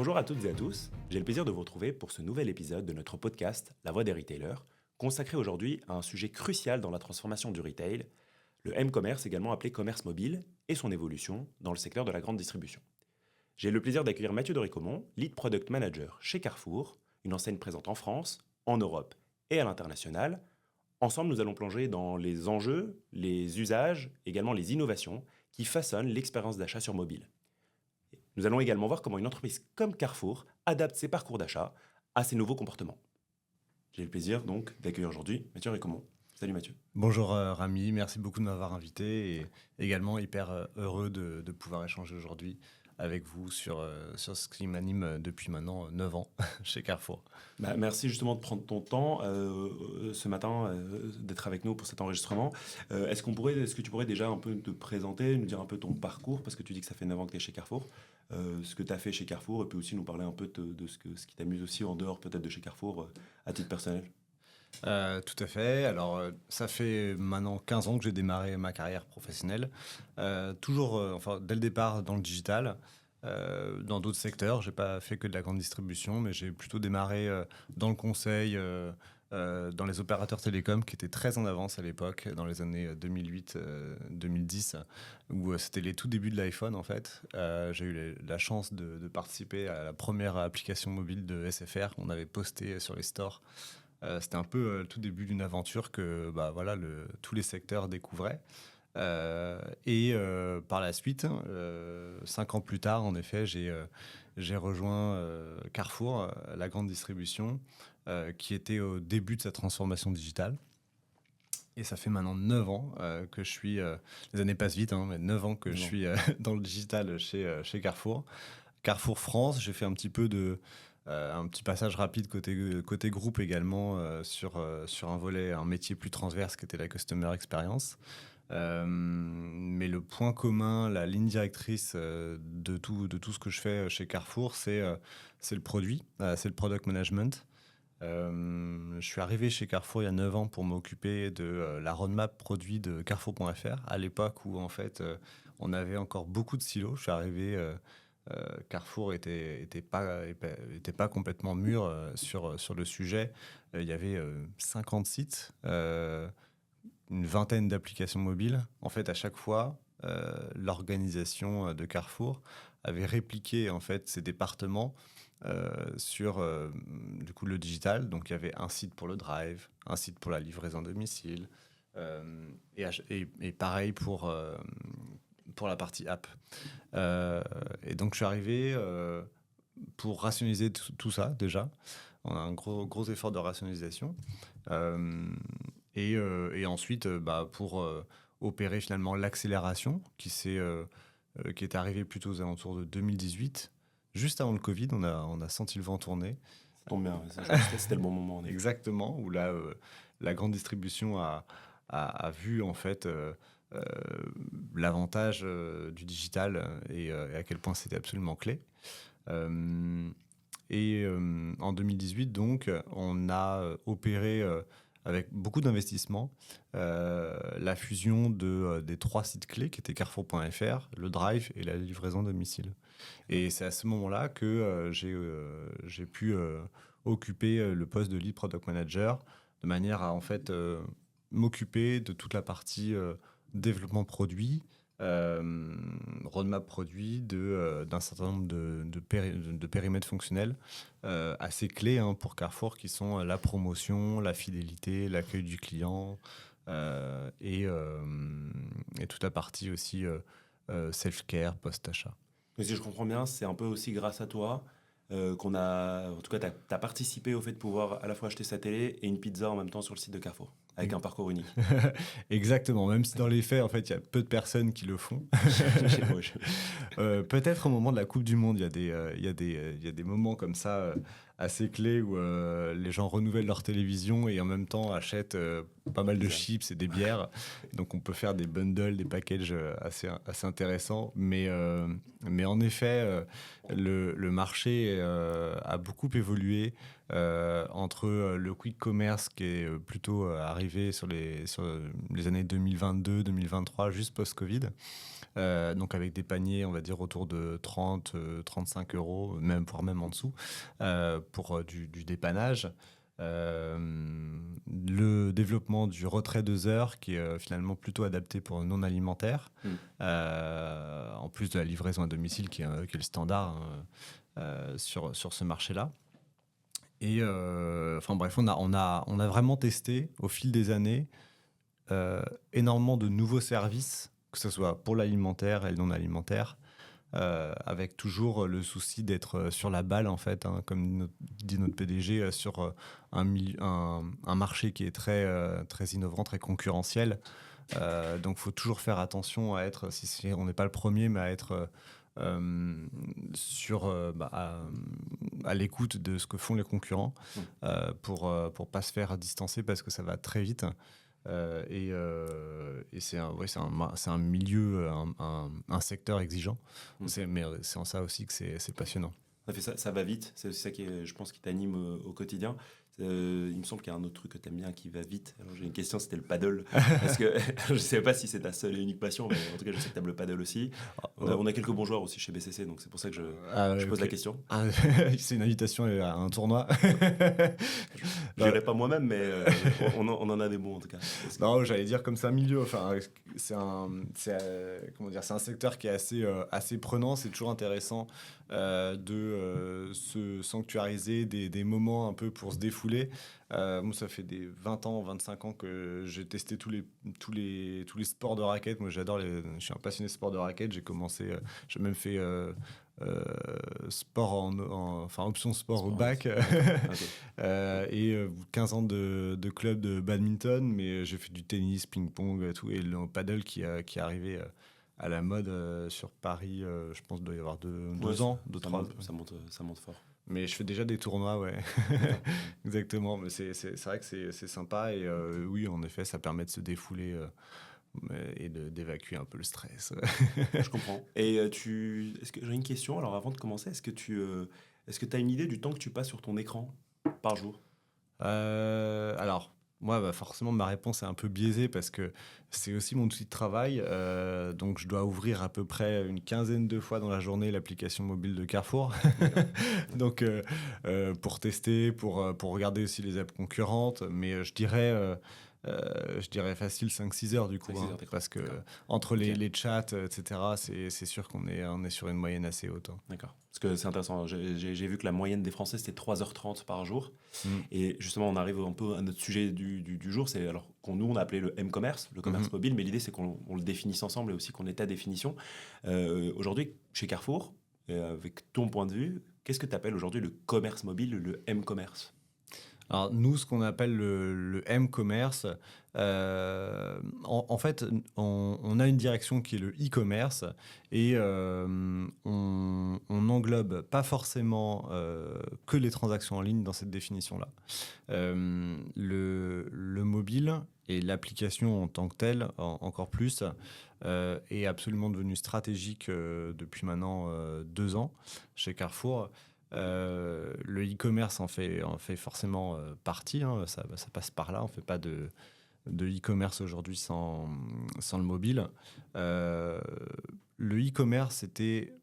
Bonjour à toutes et à tous, j'ai le plaisir de vous retrouver pour ce nouvel épisode de notre podcast La Voix des Retailers, consacré aujourd'hui à un sujet crucial dans la transformation du retail, le M-commerce, également appelé commerce mobile, et son évolution dans le secteur de la grande distribution. J'ai le plaisir d'accueillir Mathieu de Ricomont, Lead Product Manager chez Carrefour, une enseigne présente en France, en Europe et à l'international. Ensemble, nous allons plonger dans les enjeux, les usages, également les innovations qui façonnent l'expérience d'achat sur mobile. Nous allons également voir comment une entreprise comme Carrefour adapte ses parcours d'achat à ces nouveaux comportements. J'ai le plaisir donc d'accueillir aujourd'hui Mathieu Ricomont. Salut Mathieu. Bonjour Rami, merci beaucoup de m'avoir invité et également hyper heureux de pouvoir échanger aujourd'hui avec vous sur ce qui m'anime depuis maintenant 9 ans chez Carrefour. Merci justement de prendre ton temps ce matin, d'être avec nous pour cet enregistrement. Est-ce que tu pourrais déjà un peu te présenter, nous dire un peu ton parcours, parce que tu dis que ça fait 9 ans que tu es chez Carrefour, ce que tu as fait chez Carrefour, et puis aussi nous parler un peu de ce qui t'amuse aussi en dehors peut-être de chez Carrefour à titre personnel. Tout à fait. Alors, ça fait maintenant 15 ans que j'ai démarré ma carrière professionnelle. Toujours, dès le départ, dans le digital. Dans d'autres secteurs, j'ai pas fait que de la grande distribution, mais j'ai plutôt démarré dans le conseil, dans les opérateurs télécoms qui étaient très en avance à l'époque, dans les années 2008-2010, où c'était les tout débuts de l'iPhone en fait. J'ai eu la chance de participer à la première application mobile de SFR. On avait posté sur les stores. C'était un peu le tout début d'une aventure que tous les secteurs découvraient. Par la suite, 5 ans plus tard, en effet, j'ai rejoint Carrefour, la grande distribution, qui était au début de sa transformation digitale. Et ça fait maintenant 9 ans que je suis... les années passent vite, mais 9 ans que je suis dans le digital chez Carrefour. Carrefour France, j'ai fait un petit passage rapide côté groupe également sur un volet, un métier plus transverse qui était la Customer Experience. Mais le point commun, la ligne directrice de tout ce que je fais chez Carrefour, c'est le produit, c'est le product management. Je suis arrivé chez Carrefour il y a 9 ans pour m'occuper de la roadmap produit de Carrefour.fr, à l'époque où en fait on avait encore beaucoup de silos. Je suis arrivé... Carrefour était pas complètement mûr sur le sujet. Il y avait 50 sites, une vingtaine d'applications mobiles. En fait, à chaque fois, l'organisation de Carrefour avait répliqué en fait ces départements sur du coup le digital. Donc il y avait un site pour le drive, un site pour la livraison à domicile, et pareil pour la partie app. Et donc, je suis arrivé pour rationaliser tout ça, déjà. On a un gros effort de rationalisation. Et ensuite, pour opérer finalement l'accélération qui est arrivée plutôt aux alentours de 2018. Juste avant le Covid, on a senti le vent tourner. Ça tombe bien, je pense que c'était le bon moment. Exactement, où là, la grande distribution a vu en fait... l'avantage du digital et à quel point c'était absolument clé. En 2018, donc, on a opéré avec beaucoup d'investissements la fusion des 3 sites clés qui étaient Carrefour.fr, le Drive et la livraison à domicile. Et c'est à ce moment-là que j'ai pu occuper le poste de Lead Product Manager de manière à en fait m'occuper de toute la partie développement produit, roadmap produit, d'un certain nombre de périmètres fonctionnels assez clés pour Carrefour, qui sont la promotion, la fidélité, l'accueil du client et toute la partie aussi self-care, post-achat. Mais si je comprends bien, c'est un peu aussi grâce à toi qu'on a... En tout cas, tu as participé au fait de pouvoir à la fois acheter sa télé et une pizza en même temps sur le site de Carrefour, avec un parcours unique. Exactement, même si dans les faits, en fait, il y a peu de personnes qui le font. Peut-être au moment de la Coupe du Monde, il y a des moments comme ça assez clé où les gens renouvellent leur télévision et en même temps achètent pas mal de chips et des bières. Donc on peut faire des bundles, des packages assez intéressants. Mais en effet, le marché a beaucoup évolué entre le quick commerce qui est plutôt arrivé sur les années 2022-2023, juste post-Covid. Donc avec des paniers, on va dire, autour de 30, 35 euros, voire même en dessous, pour du dépannage. Le développement du retrait 2 heures, qui est finalement plutôt adapté pour non alimentaire, en plus de la livraison à domicile, qui est le standard sur ce marché-là. Et enfin bref, on a vraiment testé au fil des années énormément de nouveaux services, que ce soit pour l'alimentaire et le non alimentaire, avec toujours le souci d'être sur la balle, en fait, hein, comme dit notre PDG, sur un marché qui est très innovant, très concurrentiel. Donc il faut toujours faire attention à être, on n'est pas le premier, mais à être à l'écoute de ce que font les concurrents pour pas se faire distancer, parce que ça va très vite. Et c'est un milieu, un secteur exigeant. Mais c'est en ça aussi que c'est passionnant. Ça va vite, c'est aussi ça qui je pense, qui t'anime au quotidien. Il me semble qu'il y a un autre truc que tu aimes bien qui va vite. Alors j'ai une question, c'était le paddle. Parce que je ne sais pas si c'est ta seule et unique passion, mais en tout cas je sais que tu aimes le paddle aussi. On a quelques bons joueurs aussi chez BCC, donc c'est pour ça que je pose la question. C'est une invitation à un tournoi. Je n'irai pas moi-même, mais on en a des bons en tout cas. Non, j'allais dire comme c'est un milieu, enfin, c'est un secteur qui est assez prenant. C'est toujours intéressant de se sanctuariser des moments un peu pour se défouler. Moi, ça fait des 20 ans, 25 ans que j'ai testé tous les sports de raquettes. Moi, je suis un passionné de sport de raquettes. J'ai même fait sport enfin option sport au bac. Okay. Et 15 ans de club de badminton, mais j'ai fait du tennis, ping-pong et tout, et le paddle qui est arrivé à la mode sur Paris, je pense qu'il doit y avoir 2 ans, 3 ans. Ça monte fort. Mais je fais déjà des tournois, ouais. Exactement, mais c'est vrai que c'est sympa, et oui, en effet, ça permet de se défouler et d'évacuer un peu le stress. Je comprends. Et est-ce que j'ai une question, alors avant de commencer, est-ce que tu as une idée du temps que tu passes sur ton écran par jour ? Alors, moi, forcément, ma réponse est un peu biaisée parce que c'est aussi mon outil de travail. Donc, je dois ouvrir à peu près une quinzaine de fois dans la journée l'application mobile de Carrefour. Donc, pour tester, pour regarder aussi les apps concurrentes. Mais je dirais facile 5-6 heures du coup. Parce que entre les chats, etc., c'est sûr qu'on est sur une moyenne assez haute. D'accord. Parce que c'est intéressant. J'ai vu que la moyenne des Français, c'était 3h30 par jour. Et justement, on arrive un peu à notre sujet du jour. C'est alors nous, on a appelé le M-commerce, le commerce mobile. Mais l'idée, c'est qu'on le définisse ensemble et aussi qu'on ait ta définition. Aujourd'hui, chez Carrefour, avec ton point de vue, qu'est-ce que tu appelles aujourd'hui le commerce mobile, le M-commerce ? Alors nous, ce qu'on appelle le M-commerce, en fait, on a une direction qui est le e-commerce, et on n'englobe pas forcément que les transactions en ligne dans cette définition-là. Le mobile et l'application en tant que telle, encore plus, est absolument devenu stratégique depuis maintenant 2 ans chez Carrefour. Le e-commerce en fait forcément partie, hein, ça passe par là. On ne fait pas de e-commerce aujourd'hui sans le mobile. Le e-commerce était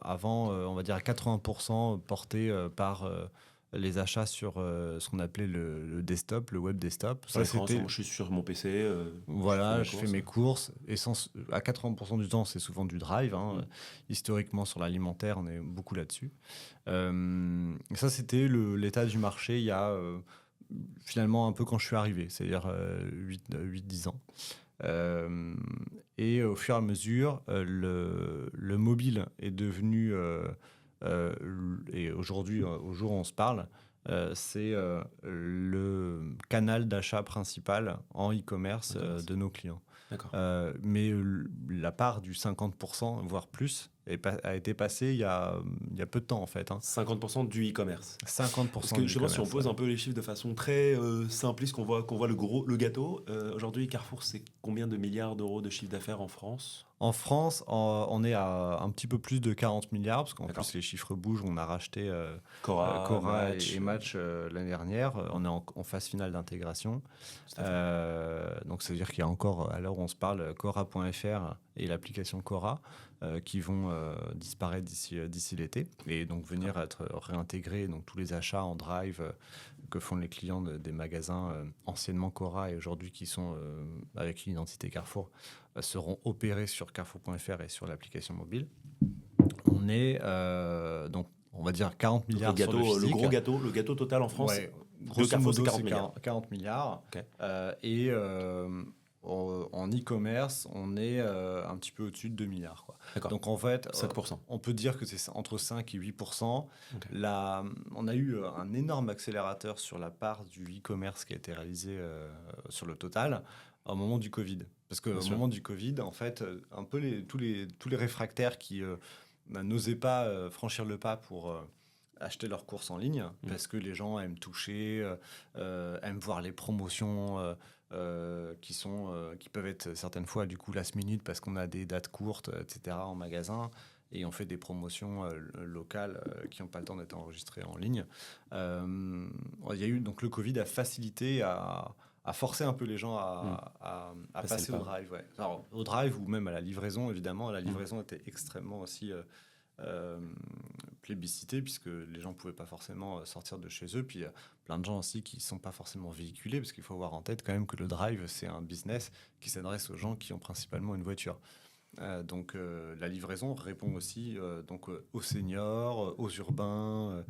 avant, on va dire à 80% porté par les achats sur ce qu'on appelait le desktop, le web desktop. Ça, je suis sur mon PC. Voilà, je fais mes courses. À 80% du temps, c'est souvent du drive. Historiquement, sur l'alimentaire, on est beaucoup là-dessus. Ça, c'était l'état du marché il y a finalement un peu quand je suis arrivé, c'est-à-dire 8-10 ans. Et au fur et à mesure, le mobile est devenu... et aujourd'hui, au jour où on se parle, c'est le canal d'achat principal en e-commerce de nos clients. D'accord. Mais la part du 50%, voire plus, a été passé il y a peu de temps en fait. 50% du e-commerce. 50% Parce que du je pense si on e-commerce, pose ouais. un peu les chiffres de façon très simpliste, qu'on voit le gâteau. Aujourd'hui, Carrefour, c'est combien de milliards d'euros de chiffre d'affaires en France? En France, on est à un petit peu plus de 40 milliards, parce qu'en D'accord. plus les chiffres bougent. On a racheté Cora, Cora Match, et Match l'année dernière. On est en phase finale d'intégration. tout à fait. Donc ça veut dire qu'il y a encore, à l'heure où on se parle, Cora.fr et l'application Cora qui vont disparaître d'ici l'été et donc venir être réintégrés. Donc tous les achats en drive que font les clients des magasins anciennement Cora et aujourd'hui qui sont avec une identité Carrefour seront opérés sur Carrefour.fr et sur l'application mobile. On est donc on va dire 40 Donc milliards sur le physique. le gâteau total en France, Ouais, de grosso Carrefour, c'est modo, 40 milliards. 40 milliards. Ok. Et en e-commerce, on est un petit peu au-dessus de 2 milliards. Quoi. D'accord. Donc en fait, 5%. on peut dire que c'est entre 5 et 8%. Ok. On a eu un énorme accélérateur sur la part du e-commerce qui a été réalisé sur le total au moment du Covid. Parce qu'au moment du Covid, en fait, un peu tous les réfractaires qui n'osaient pas franchir le pas pour acheter leurs courses en ligne, parce que les gens aiment toucher, aiment voir les promotions qui peuvent être certaines fois du coup last minute parce qu'on a des dates courtes, etc. en magasin. Et on fait des promotions locales qui n'ont pas le temps d'être enregistrées en ligne. Il y a eu, donc le Covid a facilité, a forcé un peu les gens à passer au drive. Ouais. Alors, au drive ou même à la livraison, évidemment. La livraison était extrêmement aussi plébiscité puisque les gens ne pouvaient pas forcément sortir de chez eux. Puis il y a plein de gens aussi qui ne sont pas forcément véhiculés parce qu'il faut avoir en tête quand même que le drive, c'est un business qui s'adresse aux gens qui ont principalement une voiture. Donc la livraison répond aussi aux seniors, aux urbains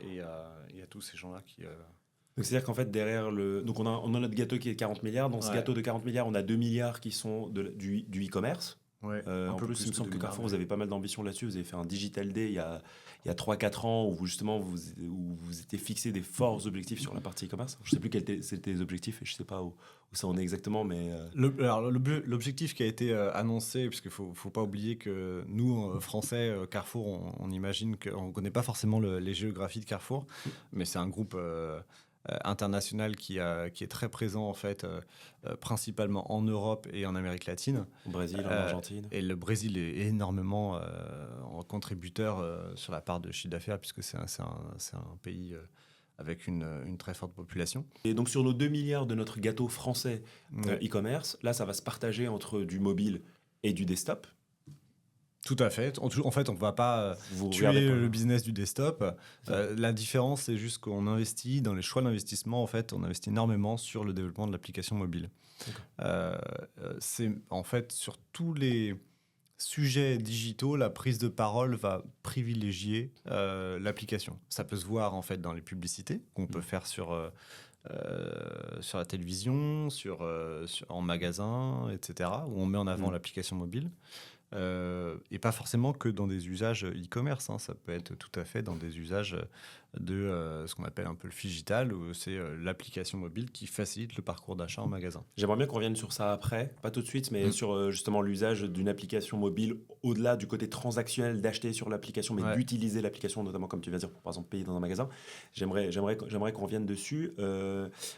et à tous ces gens-là qui... Donc c'est-à-dire qu'en fait, derrière donc on a notre gâteau qui est 40 milliards. Dans ce gâteau de 40 milliards, on a 2 milliards qui sont du e-commerce. Ouais, en plus, il me semble que Carrefour, vous avez pas mal d'ambition là-dessus. Vous avez fait un Digital Day il y a 3-4 ans où vous étiez fixé des forts objectifs sur la partie e-commerce. Je ne sais plus quels étaient les objectifs et je ne sais pas où ça en est exactement. Mais l'objectif qui a été annoncé, puisqu'il ne faut pas oublier que nous, Français, Carrefour, on imagine qu'on ne connaît pas forcément les géographies de Carrefour, mais c'est un groupe... international qui est très présent en fait principalement en Europe et en Amérique latine. Au Brésil, en Argentine. Et le Brésil est énormément contributeur sur la part de chiffre d'affaires puisque c'est un pays avec une très forte population. Et donc sur nos 2 milliards de notre gâteau français e-commerce, là ça va se partager entre du mobile et du desktop. Tout à fait. En fait, on ne va pas tuer le business du desktop. La différence, c'est juste qu'on investit dans les choix d'investissement. En fait, on investit énormément sur le développement de l'application mobile. C'est en fait sur tous les sujets digitaux, la prise de parole va privilégier l'application. Ça peut se voir en fait dans les publicités qu'on peut faire sur la télévision, en magasin, etc. Où on met en avant l'application mobile. Et pas forcément que dans des usages e-commerce, ça peut être tout à fait dans des usages de ce qu'on appelle un peu le phygital, où c'est l'application mobile qui facilite le parcours d'achat en magasin. J'aimerais bien qu'on revienne sur ça après, pas tout de suite, mais sur justement l'usage d'une application mobile au-delà du côté transactionnel d'acheter sur l'application, mais d'utiliser l'application, notamment comme tu vas dire pour par exemple payer dans un magasin. J'aimerais qu'on revienne dessus,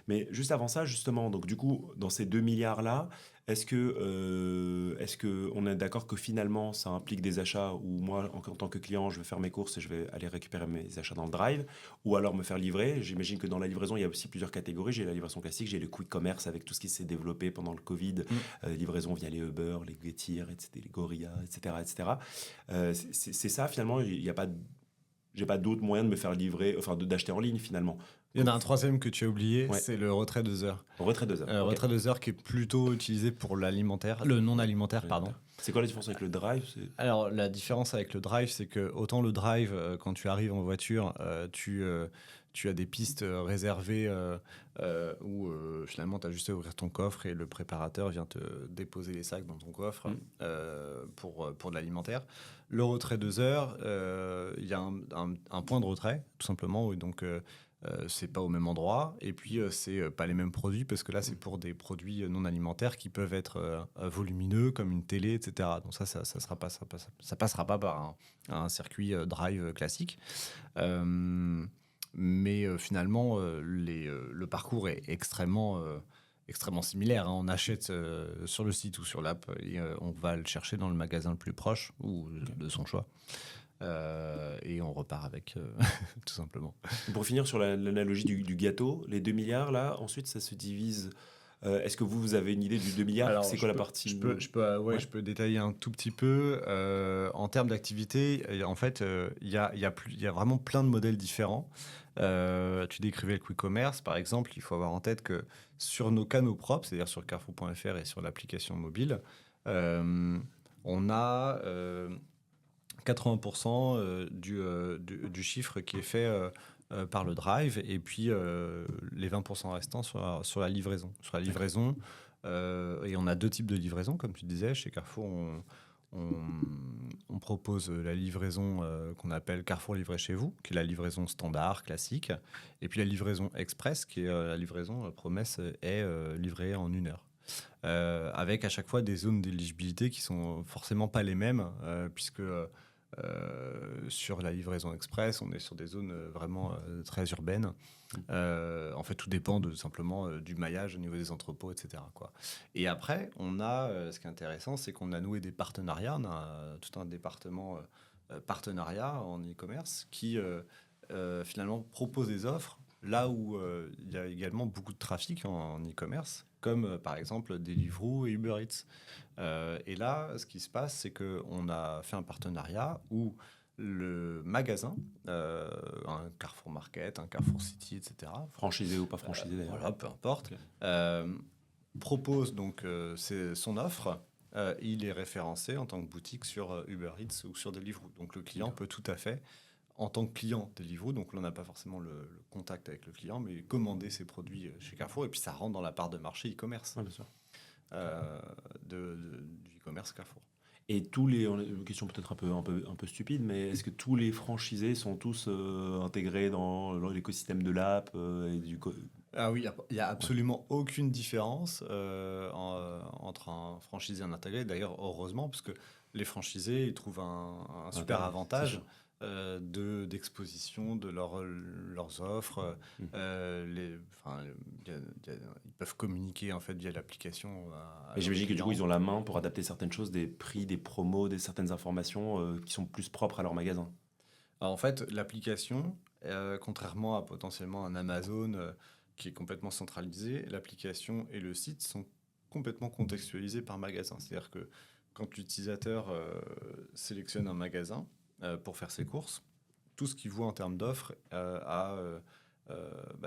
mais juste avant ça, justement, donc du coup, dans ces 2 milliards-là, est-ce que on est d'accord que finalement ça implique des achats où moi en tant que client je vais faire mes courses et je vais aller récupérer mes achats dans le drive ou alors me faire livrer? J'imagine que dans la livraison il y a aussi plusieurs catégories. J'ai la livraison classique, j'ai le quick commerce avec tout ce qui s'est développé pendant le Covid, livraison via les Uber, les Getir, etc., les Gorilla, etc. C'est ça finalement. J'ai pas d'autre moyen de me faire livrer, enfin d'acheter en ligne finalement. Il y en a un troisième que tu as oublié, c'est le retrait 2 heures. Retrait 2 heures. Retrait 2 heures qui est plutôt utilisé pour l'alimentaire, le non alimentaire, pardon. C'est quoi la différence avec le drive? Alors la différence avec le drive, c'est que autant le drive, quand tu arrives en voiture, tu as des pistes réservées où finalement tu as juste à ouvrir ton coffre et le préparateur vient te déposer les sacs dans ton coffre pour de l'alimentaire. Le retrait 2 heures, il y a un point de retrait, tout simplement, où donc c'est pas au même endroit. Et puis, c'est pas les mêmes produits parce que là, c'est pour des produits non alimentaires qui peuvent être volumineux, comme une télé, etc. Donc ça passera pas par un circuit drive classique. Mais finalement, le parcours est extrêmement similaire, hein. On achète sur le site ou sur l'app et on va le chercher dans le magasin le plus proche ou de son choix. Et on repart avec, tout simplement. Pour finir sur l'analogie du gâteau, les 2 milliards, là, ensuite, ça se divise. Est-ce que vous avez une idée du 2 milliards? Alors, C'est quoi la partie? Ouais. je peux détailler un tout petit peu. En termes d'activité, en fait, il y a vraiment plein de modèles différents. Tu décrivais le quick commerce, par exemple. Il faut avoir en tête que sur nos canaux propres, c'est-à-dire sur carrefour.fr et sur l'application mobile, on a 80% du chiffre qui est fait par le drive et puis les 20% restants sur la livraison. Sur la livraison, et on a deux types de livraison, comme tu disais. Chez Carrefour, on propose la livraison qu'on appelle Carrefour livré chez vous, qui est la livraison standard, classique. Et puis la livraison express, qui est la livraison, la promesse est livrée en 1 heure. Avec à chaque fois des zones d'éligibilité qui sont forcément pas les mêmes, puisque sur la livraison express, on est sur des zones vraiment très urbaines. En fait, tout dépend simplement du maillage au niveau des entrepôts, etc., quoi. Et après, on a, ce qui est intéressant, c'est qu'on a noué des partenariats. On a tout un département partenariat en e-commerce qui finalement propose des offres là où il y a également beaucoup de trafic en e-commerce, comme par exemple Deliveroo et Uber Eats. Et là, ce qui se passe, c'est qu'on a fait un partenariat où le magasin, un Carrefour Market, un Carrefour City, etc., Franchisé ou pas franchisé, d'ailleurs. voilà, peu importe, Ok. propose donc son offre. Il est référencé en tant que boutique sur Uber Eats ou sur Deliveroo. Donc le client peut tout à fait, en tant que client Deliveroo, donc on n'a pas forcément le contact avec le client, mais commander ses produits chez Carrefour, et puis ça rentre dans la part de marché e-commerce Ouais, bien sûr. du e-commerce Carrefour. Et une question peut-être un peu stupide, mais est-ce que tous les franchisés sont tous intégrés dans l'écosystème de l'app Ah oui, il n'y a Ouais. absolument aucune différence entre un franchisé et un intégré. D'ailleurs, heureusement, parce que les franchisés, ils trouvent un super C'est avantage sûr. d'exposition de leurs offres. Mm. Enfin, ils peuvent communiquer en fait via l'application à Et leurs j'imagine que du coup, clients. ils ont la main pour adapter certaines choses, des prix, des promos, certaines informations qui sont plus propres à leur magasin. Alors, en fait, l'application, contrairement à potentiellement un Amazon qui est complètement centralisé, l'application et le site sont complètement contextualisés par magasin. C'est-à-dire que quand l'utilisateur sélectionne un magasin pour faire ses courses, tout ce qu'il voit en termes d'offres a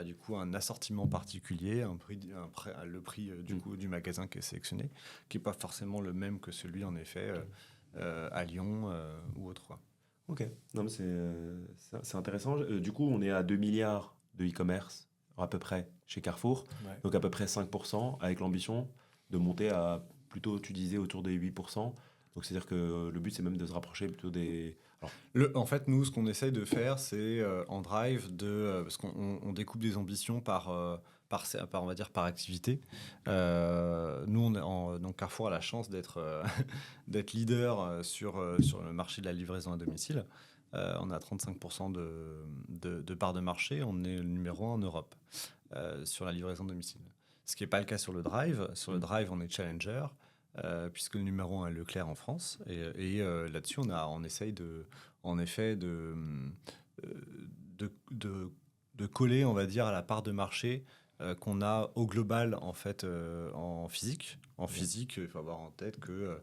du coup un assortiment particulier, le prix du coup du magasin qui est sélectionné, qui n'est pas forcément le même que celui en effet à Lyon ou autre, quoi. Ok, non, mais c'est intéressant. Du coup, on est à 2 milliards de e-commerce, à peu près, chez Carrefour. Ouais. Donc à peu près 5%, avec l'ambition de monter à plutôt, tu disais, autour des 8%. Donc c'est-à-dire que le but, c'est même de se rapprocher plutôt des... Alors, En fait, nous, ce qu'on essaye de faire, c'est en drive, parce qu'on découpe des ambitions on va dire, par activité. Nous, donc Carrefour a la chance d'être leader sur le marché de la livraison à domicile. On a 35% de part de marché. On est le numéro 1 en Europe sur la livraison à domicile. Ce qui n'est pas le cas sur le drive. Sur le drive, on est challenger. Puisque le numéro 1 est Leclerc en France. Et là-dessus, on essaye en effet de coller, on va dire, à la part de marché qu'on a au global, en fait, en physique. En physique, il faut avoir en tête que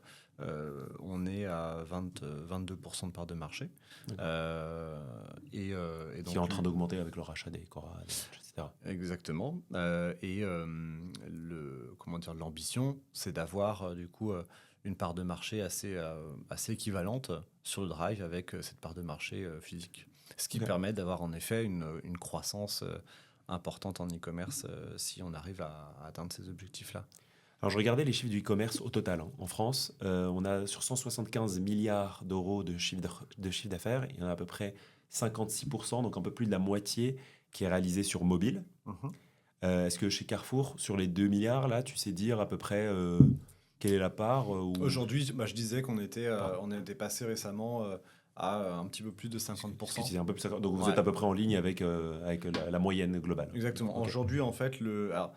on est à 22% de part de marché. Et qui donc, est en train d'augmenter avec le rachat des Cora, etc. exactement. Comment dire, l'ambition, c'est d'avoir du coup une part de marché assez équivalente sur le drive avec cette part de marché physique. Ce qui Ok. permet d'avoir en effet une croissance importante en e-commerce si on arrive à atteindre ces objectifs-là. Alors, je regardais les chiffres du e-commerce au total, hein. En France, on a sur 175 milliards d'euros de chiffre d'affaires, il y en a à peu près 56%, donc un peu plus de la moitié, qui est réalisé sur mobile. Est-ce que chez Carrefour, sur les 2 milliards, là, tu sais dire à peu près quelle est la part Aujourd'hui, je disais qu'on était, on était passé récemment à un petit peu plus de 50%. C'est un peu plus 50. Donc vous Ouais. êtes à peu près en ligne avec la moyenne globale. Exactement. Ok. Aujourd'hui, en fait, alors,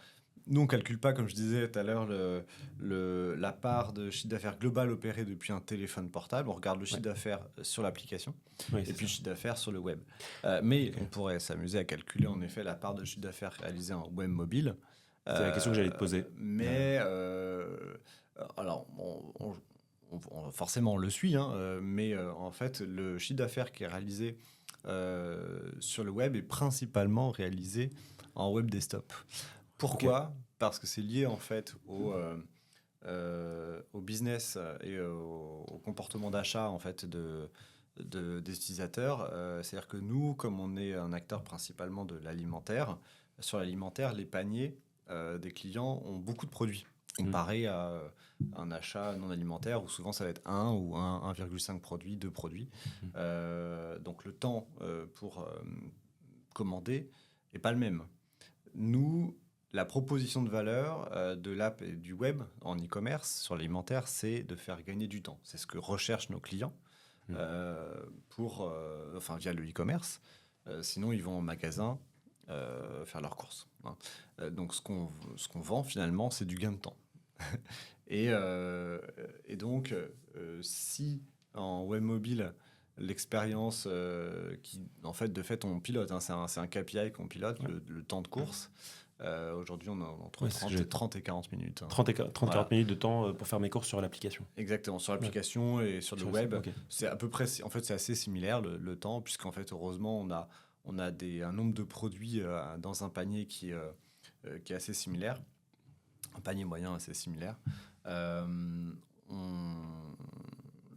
nous, on ne calcule pas, comme je disais tout à l'heure, la part de chiffre d'affaires global opéré depuis un téléphone portable. On regarde le chiffre d'affaires sur l'application Oui, et c'est puis le ça. chiffre d'affaires sur le web. Mais Ok. on pourrait s'amuser à calculer, en effet, la part de chiffre d'affaires réalisé en web mobile. C'est la question que j'allais te poser. Mais, alors, forcément, on le suit, hein, mais en fait, le chiffre d'affaires qui est réalisé sur le web est principalement réalisé en web desktop. Pourquoi ? Parce que c'est lié en fait au business et au comportement d'achat en fait des utilisateurs. C'est-à-dire que nous, comme on est un acteur principalement de l'alimentaire, sur l'alimentaire, les paniers des clients ont beaucoup de produits comparé à un achat non alimentaire où souvent ça va être 1 ou 1,5 produits, 2 produits. Donc le temps pour commander n'est pas le même. Nous, la proposition de valeur de l'app et du web en e-commerce sur l'alimentaire, c'est de faire gagner du temps. C'est ce que recherchent nos clients via le e-commerce. Sinon, ils vont au magasin faire leurs courses. Hein. Donc, ce qu'on vend finalement, c'est du gain de temps. et donc, si en web mobile, l'expérience en fait, on pilote, hein, c'est un KPI qu'on pilote, le temps de course. Aujourd'hui, on a entre 30 et 40 minutes. Hein. 30-40 minutes de temps pour faire mes courses sur l'application. Exactement, sur l'application et sur le web. Okay. C'est à peu près, en fait, c'est assez similaire le temps, puisqu'en fait, heureusement, on a un nombre de produits dans un panier qui est assez similaire. Un panier moyen assez similaire.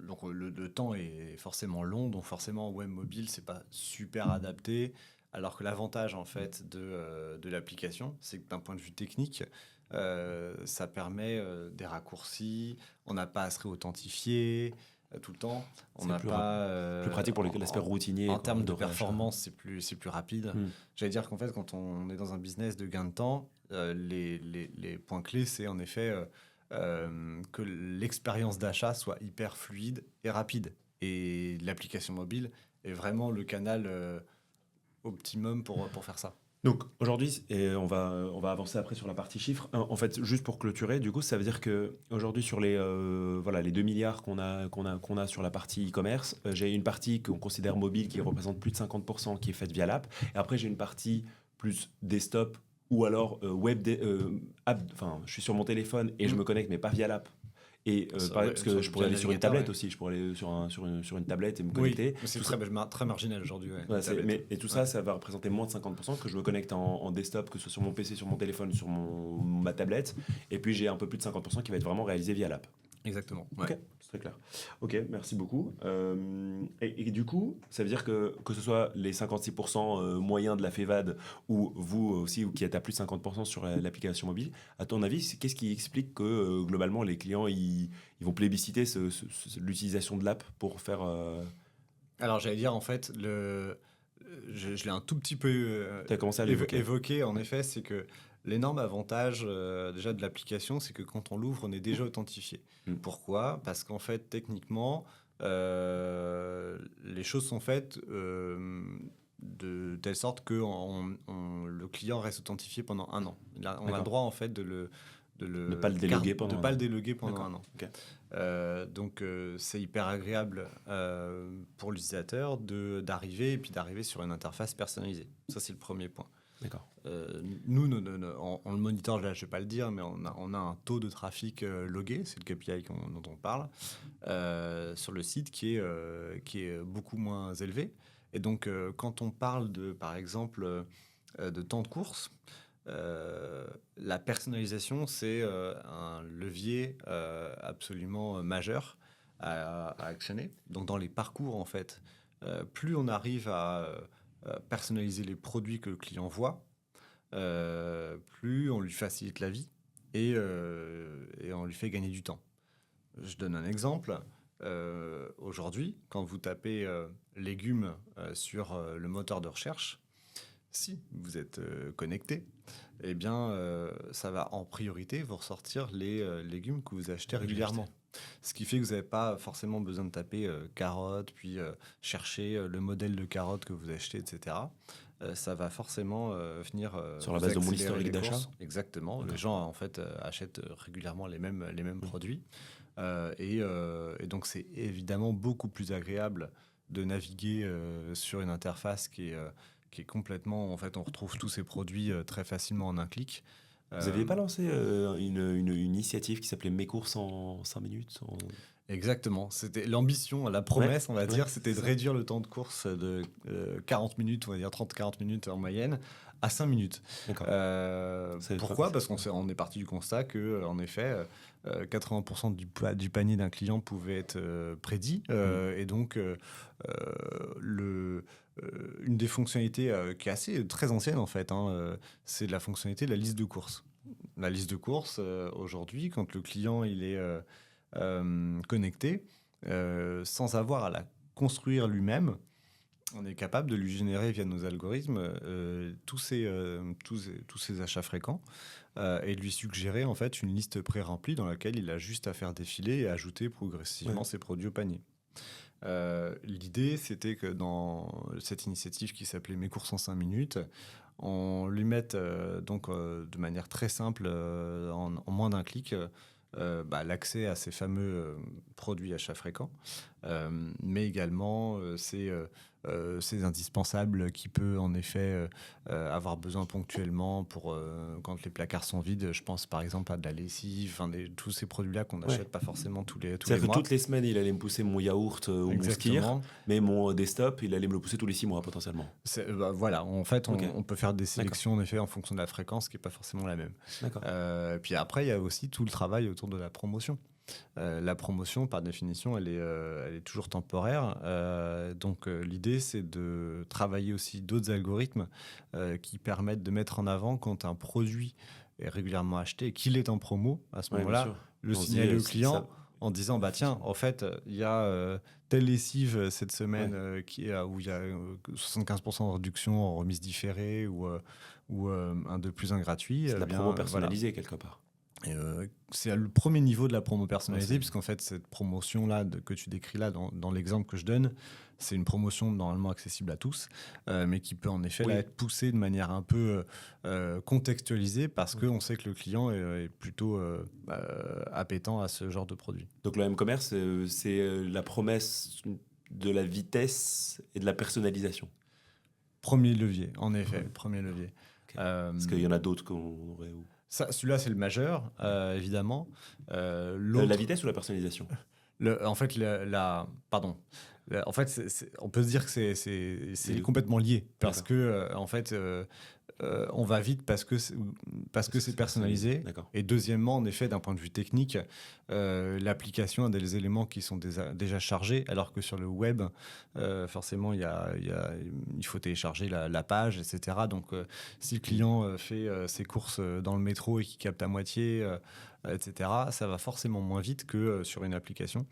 Donc le temps est forcément long, donc forcément web mobile c'est pas super adapté, alors que l'avantage en fait de l'application, c'est que d'un point de vue technique, ça permet des raccourcis, on n'a pas à se réauthentifier tout le temps, on n'a pas plus pratique pour l'aspect routinier. En termes de performance, c'est plus rapide. J'allais dire qu'en fait quand on est dans un business de gain de temps, les points clés c'est en effet que l'expérience d'achat soit hyper fluide et rapide. Et l'application mobile est vraiment le canal optimum pour faire ça. Donc aujourd'hui, et on va avancer après sur la partie chiffres. En fait, juste pour clôturer, du coup, ça veut dire que aujourd'hui sur les 2 milliards qu'on a sur la partie e-commerce, j'ai une partie qu'on considère mobile qui représente plus de 50% qui est faite via l'app. Et après, j'ai une partie plus desktop ou alors app. Enfin, je suis sur mon téléphone et je me connecte, mais pas via l'app. Et parce que je pourrais aller sur une tablette aussi, je pourrais aller sur une tablette et me connecter. Oui, c'est très marginal aujourd'hui. Et tout ça, ça va représenter moins de 50% que je me connecte en desktop, que ce soit sur mon PC, sur mon téléphone, sur ma tablette. Et puis j'ai un peu plus de 50% qui va être vraiment réalisé via l'app. Exactement. Ouais. Ok, c'est très clair. Ok, merci beaucoup. Et du coup, ça veut dire que ce soit les 56% moyens de la FEVAD ou vous aussi qui êtes à plus de 50% sur l'application mobile, à ton avis, qu'est-ce qui explique que globalement les clients ils vont plébisciter l'utilisation de l'app pour faire... Alors j'allais dire en fait, je l'ai un tout petit peu évoqué en effet, c'est que l'énorme avantage déjà de l'application, c'est que quand on l'ouvre, on est déjà authentifié. Pourquoi ? Parce qu'en fait, techniquement, les choses sont faites de telle sorte que le client reste authentifié pendant 1 an. On a le droit en fait de ne pas le déloguer pendant un an. Okay. Donc c'est hyper agréable pour l'utilisateur d'arriver sur une interface personnalisée. Ça c'est le premier point. D'accord. Nous, on le monitor, là, je ne vais pas le dire, mais on a un taux de trafic logué, c'est le KPI dont on parle, sur le site qui est beaucoup moins élevé. Et donc, quand on parle par exemple, de temps de course, la personnalisation, c'est un levier absolument majeur à actionner. Donc, dans les parcours, en fait, plus on arrive à personnaliser les produits que le client voit, plus on lui facilite la vie et on lui fait gagner du temps. Je donne un exemple. Aujourd'hui, quand vous tapez légumes sur le moteur de recherche, Si vous êtes connecté, eh bien, ça va en priorité vous ressortir les légumes que vous achetez régulièrement. Ce qui fait que vous n'avez pas forcément besoin de taper carottes, puis chercher le modèle de carotte que vous achetez, etc. Ça va forcément venir Sur la vous base de mon accélérer historique les d'achat. courses. Exactement. Les gens, en fait, achètent régulièrement les mêmes produits. Et donc, c'est évidemment beaucoup plus agréable de naviguer sur une interface qui est complètement... En fait, on retrouve tous ces produits très facilement en un clic. Vous n'aviez pas lancé une initiative qui s'appelait Mes courses en 5 minutes Exactement. C'était l'ambition, la promesse, on va dire, c'était de ça. réduire le temps de course de 40 minutes, on va dire 30-40 minutes en moyenne, à 5 minutes. D'accord. Pourquoi ? Parce qu'on est parti du constat que, en effet, 80% du panier d'un client pouvait être prédit. Et donc, une des fonctionnalités qui est très ancienne, en fait, c'est la fonctionnalité de la liste de courses. La liste de courses, aujourd'hui, quand le client il est connecté, sans avoir à la construire lui-même, on est capable de lui générer via nos algorithmes tous ces achats fréquents et de lui suggérer en fait une liste pré-remplie dans laquelle il a juste à faire défiler et ajouter progressivement ses produits au panier. L'idée, c'était que dans cette initiative qui s'appelait Mes courses en 5 minutes, on lui mette de manière très simple, en moins d'un clic, l'accès à ces fameux produits achats fréquents, mais également ces indispensables qui peut en effet avoir besoin ponctuellement pour quand les placards sont vides. Je pense par exemple à de la lessive, tous ces produits-là qu'on n'achète pas forcément tous les C'est-à-dire que mois. toutes les semaines, il allait me pousser mon yaourt ou mon skyr, Exactement. mais mon desktop, il allait me le pousser tous les 6 mois potentiellement. Voilà, en fait, Ok. on peut faire des sélections en effet en fonction de la fréquence qui n'est pas forcément la même. D'accord. Puis après, il y a aussi tout le travail autour de la promotion. La promotion, par définition, elle est toujours temporaire. Donc, l'idée, c'est de travailler aussi d'autres algorithmes qui permettent de mettre en avant quand un produit est régulièrement acheté et qu'il est en promo. À ce moment-là, le signaler au client en disant tiens, en fait, il y a telle lessive cette semaine où il y a 75% de réduction en remise différée ou un 2 plus 1 gratuit. C'est de la promo personnalisée quelque part. C'est le premier niveau de la promo personnalisée, puisqu'en fait, cette promotion-là que tu décris là, dans l'exemple que je donne, c'est une promotion normalement accessible à tous, mais qui peut en effet là, être poussée de manière un peu contextualisée, parce qu'on sait que le client est plutôt appétent à ce genre de produit. Donc le m-commerce, c'est la promesse de la vitesse et de la personnalisation. Premier levier, en effet, premier levier. Okay. Est-ce qu'il y en a d'autres qu'on aurait... Celui-là, c'est le majeur, évidemment. La vitesse ou la personnalisation ? En fait, en fait, on peut se dire que c'est complètement lié. Parce que, en fait, on va vite parce que c'est personnalisé. Et deuxièmement, en effet, d'un point de vue technique, l'application a des éléments qui sont déjà chargés, alors que sur le web, forcément, il faut télécharger la page, etc. Donc, si le client fait ses courses dans le métro et qu'il capte à moitié, etc., ça va forcément moins vite que sur une application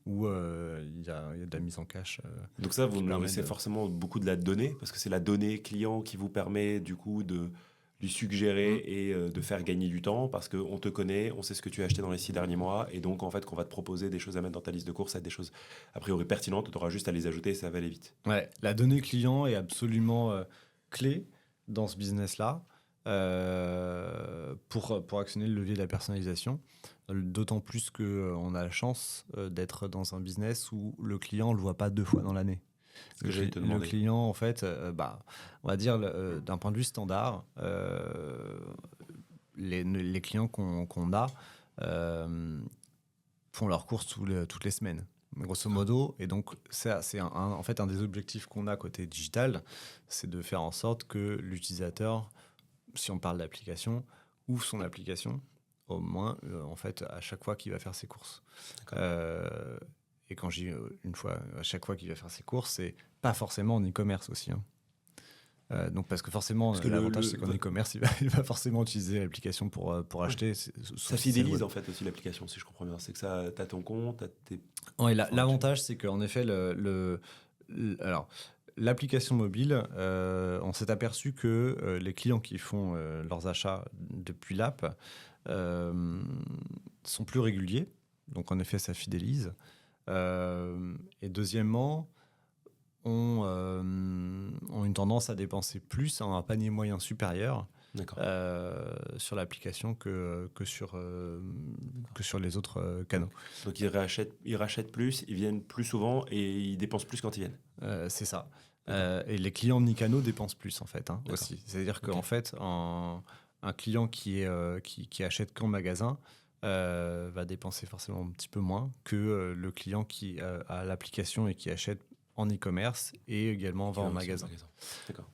où il y a de la mise en cache. Donc ça, vous nourrissez forcément beaucoup de la donnée, parce que c'est la donnée client qui vous permet du coup de lui suggérer et de faire gagner du temps, parce qu'on te connaît, on sait ce que tu as acheté dans les 6 derniers mois, et donc en fait qu'on va te proposer des choses à mettre dans ta liste de courses, des choses a priori pertinentes, tu auras juste à les ajouter et ça va aller vite. Ouais, la donnée client est absolument clé dans ce business-là. Pour actionner le levier de la personnalisation, d'autant plus qu'on a la chance d'être dans un business où le client ne le voit pas 2 fois dans l'année. Le client, en fait, on va dire, d'un point de vue standard, les clients qu'on a font leurs courses toutes les semaines, grosso modo. Et donc, c'est en fait un des objectifs qu'on a côté digital, c'est de faire en sorte que l'utilisateur, si on parle d'application, ouvre son application au moins en fait à chaque fois qu'il va faire ses courses. Et quand je dis une fois à chaque fois qu'il va faire ses courses, c'est pas forcément en e-commerce aussi. Donc parce que forcément l'avantage c'est qu'en e-commerce il va forcément utiliser l'application pour acheter. Ça fidélise en fait aussi l'application, si je comprends bien. C'est que ça, t'as ton compte, l'avantage c'est qu'en effet alors l'application mobile, on s'est aperçu que les clients qui font leurs achats depuis l'app sont plus réguliers. Donc, en effet, ça fidélise. Et deuxièmement, ont une tendance à dépenser plus, ont un panier moyen supérieur D'accord. sur l'application que sur les autres canaux. Donc ils rachètent plus, ils viennent plus souvent et ils dépensent plus quand ils viennent. C'est ça. Et les clients omnicanaux dépensent plus, en fait, D'accord. aussi. C'est-à-dire qu'en Ok. fait, un client qui achète qu'en magasin va dépenser forcément un petit peu moins que le client qui a l'application et qui achète en e-commerce et également va en magasin. D'accord.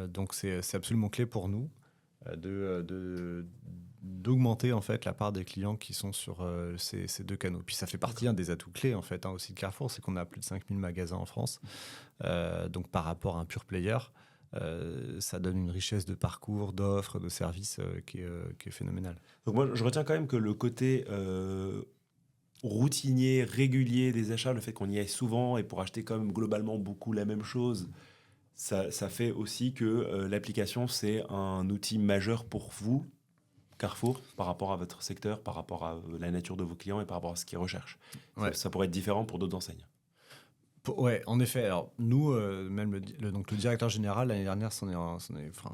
Donc, c'est absolument clé pour nous d'augmenter en fait la part des clients qui sont sur ces deux canaux. Puis ça fait partie des atouts clés en fait aussi de Carrefour, c'est qu'on a plus de 5000 magasins en France. Donc par rapport à un pure player, ça donne une richesse de parcours, d'offres, de services qui est phénoménale. Donc moi, je retiens quand même que le côté routinier, régulier des achats, le fait qu'on y aille souvent et pour acheter quand même globalement beaucoup la même chose, ça fait aussi que l'application, c'est un outil majeur pour vous, Carrefour, par rapport à votre secteur, par rapport à la nature de vos clients et par rapport à ce qu'ils recherchent. Ouais. Ça pourrait être différent pour d'autres enseignes. Ouais, en effet. Alors nous, même donc le directeur général l'année dernière,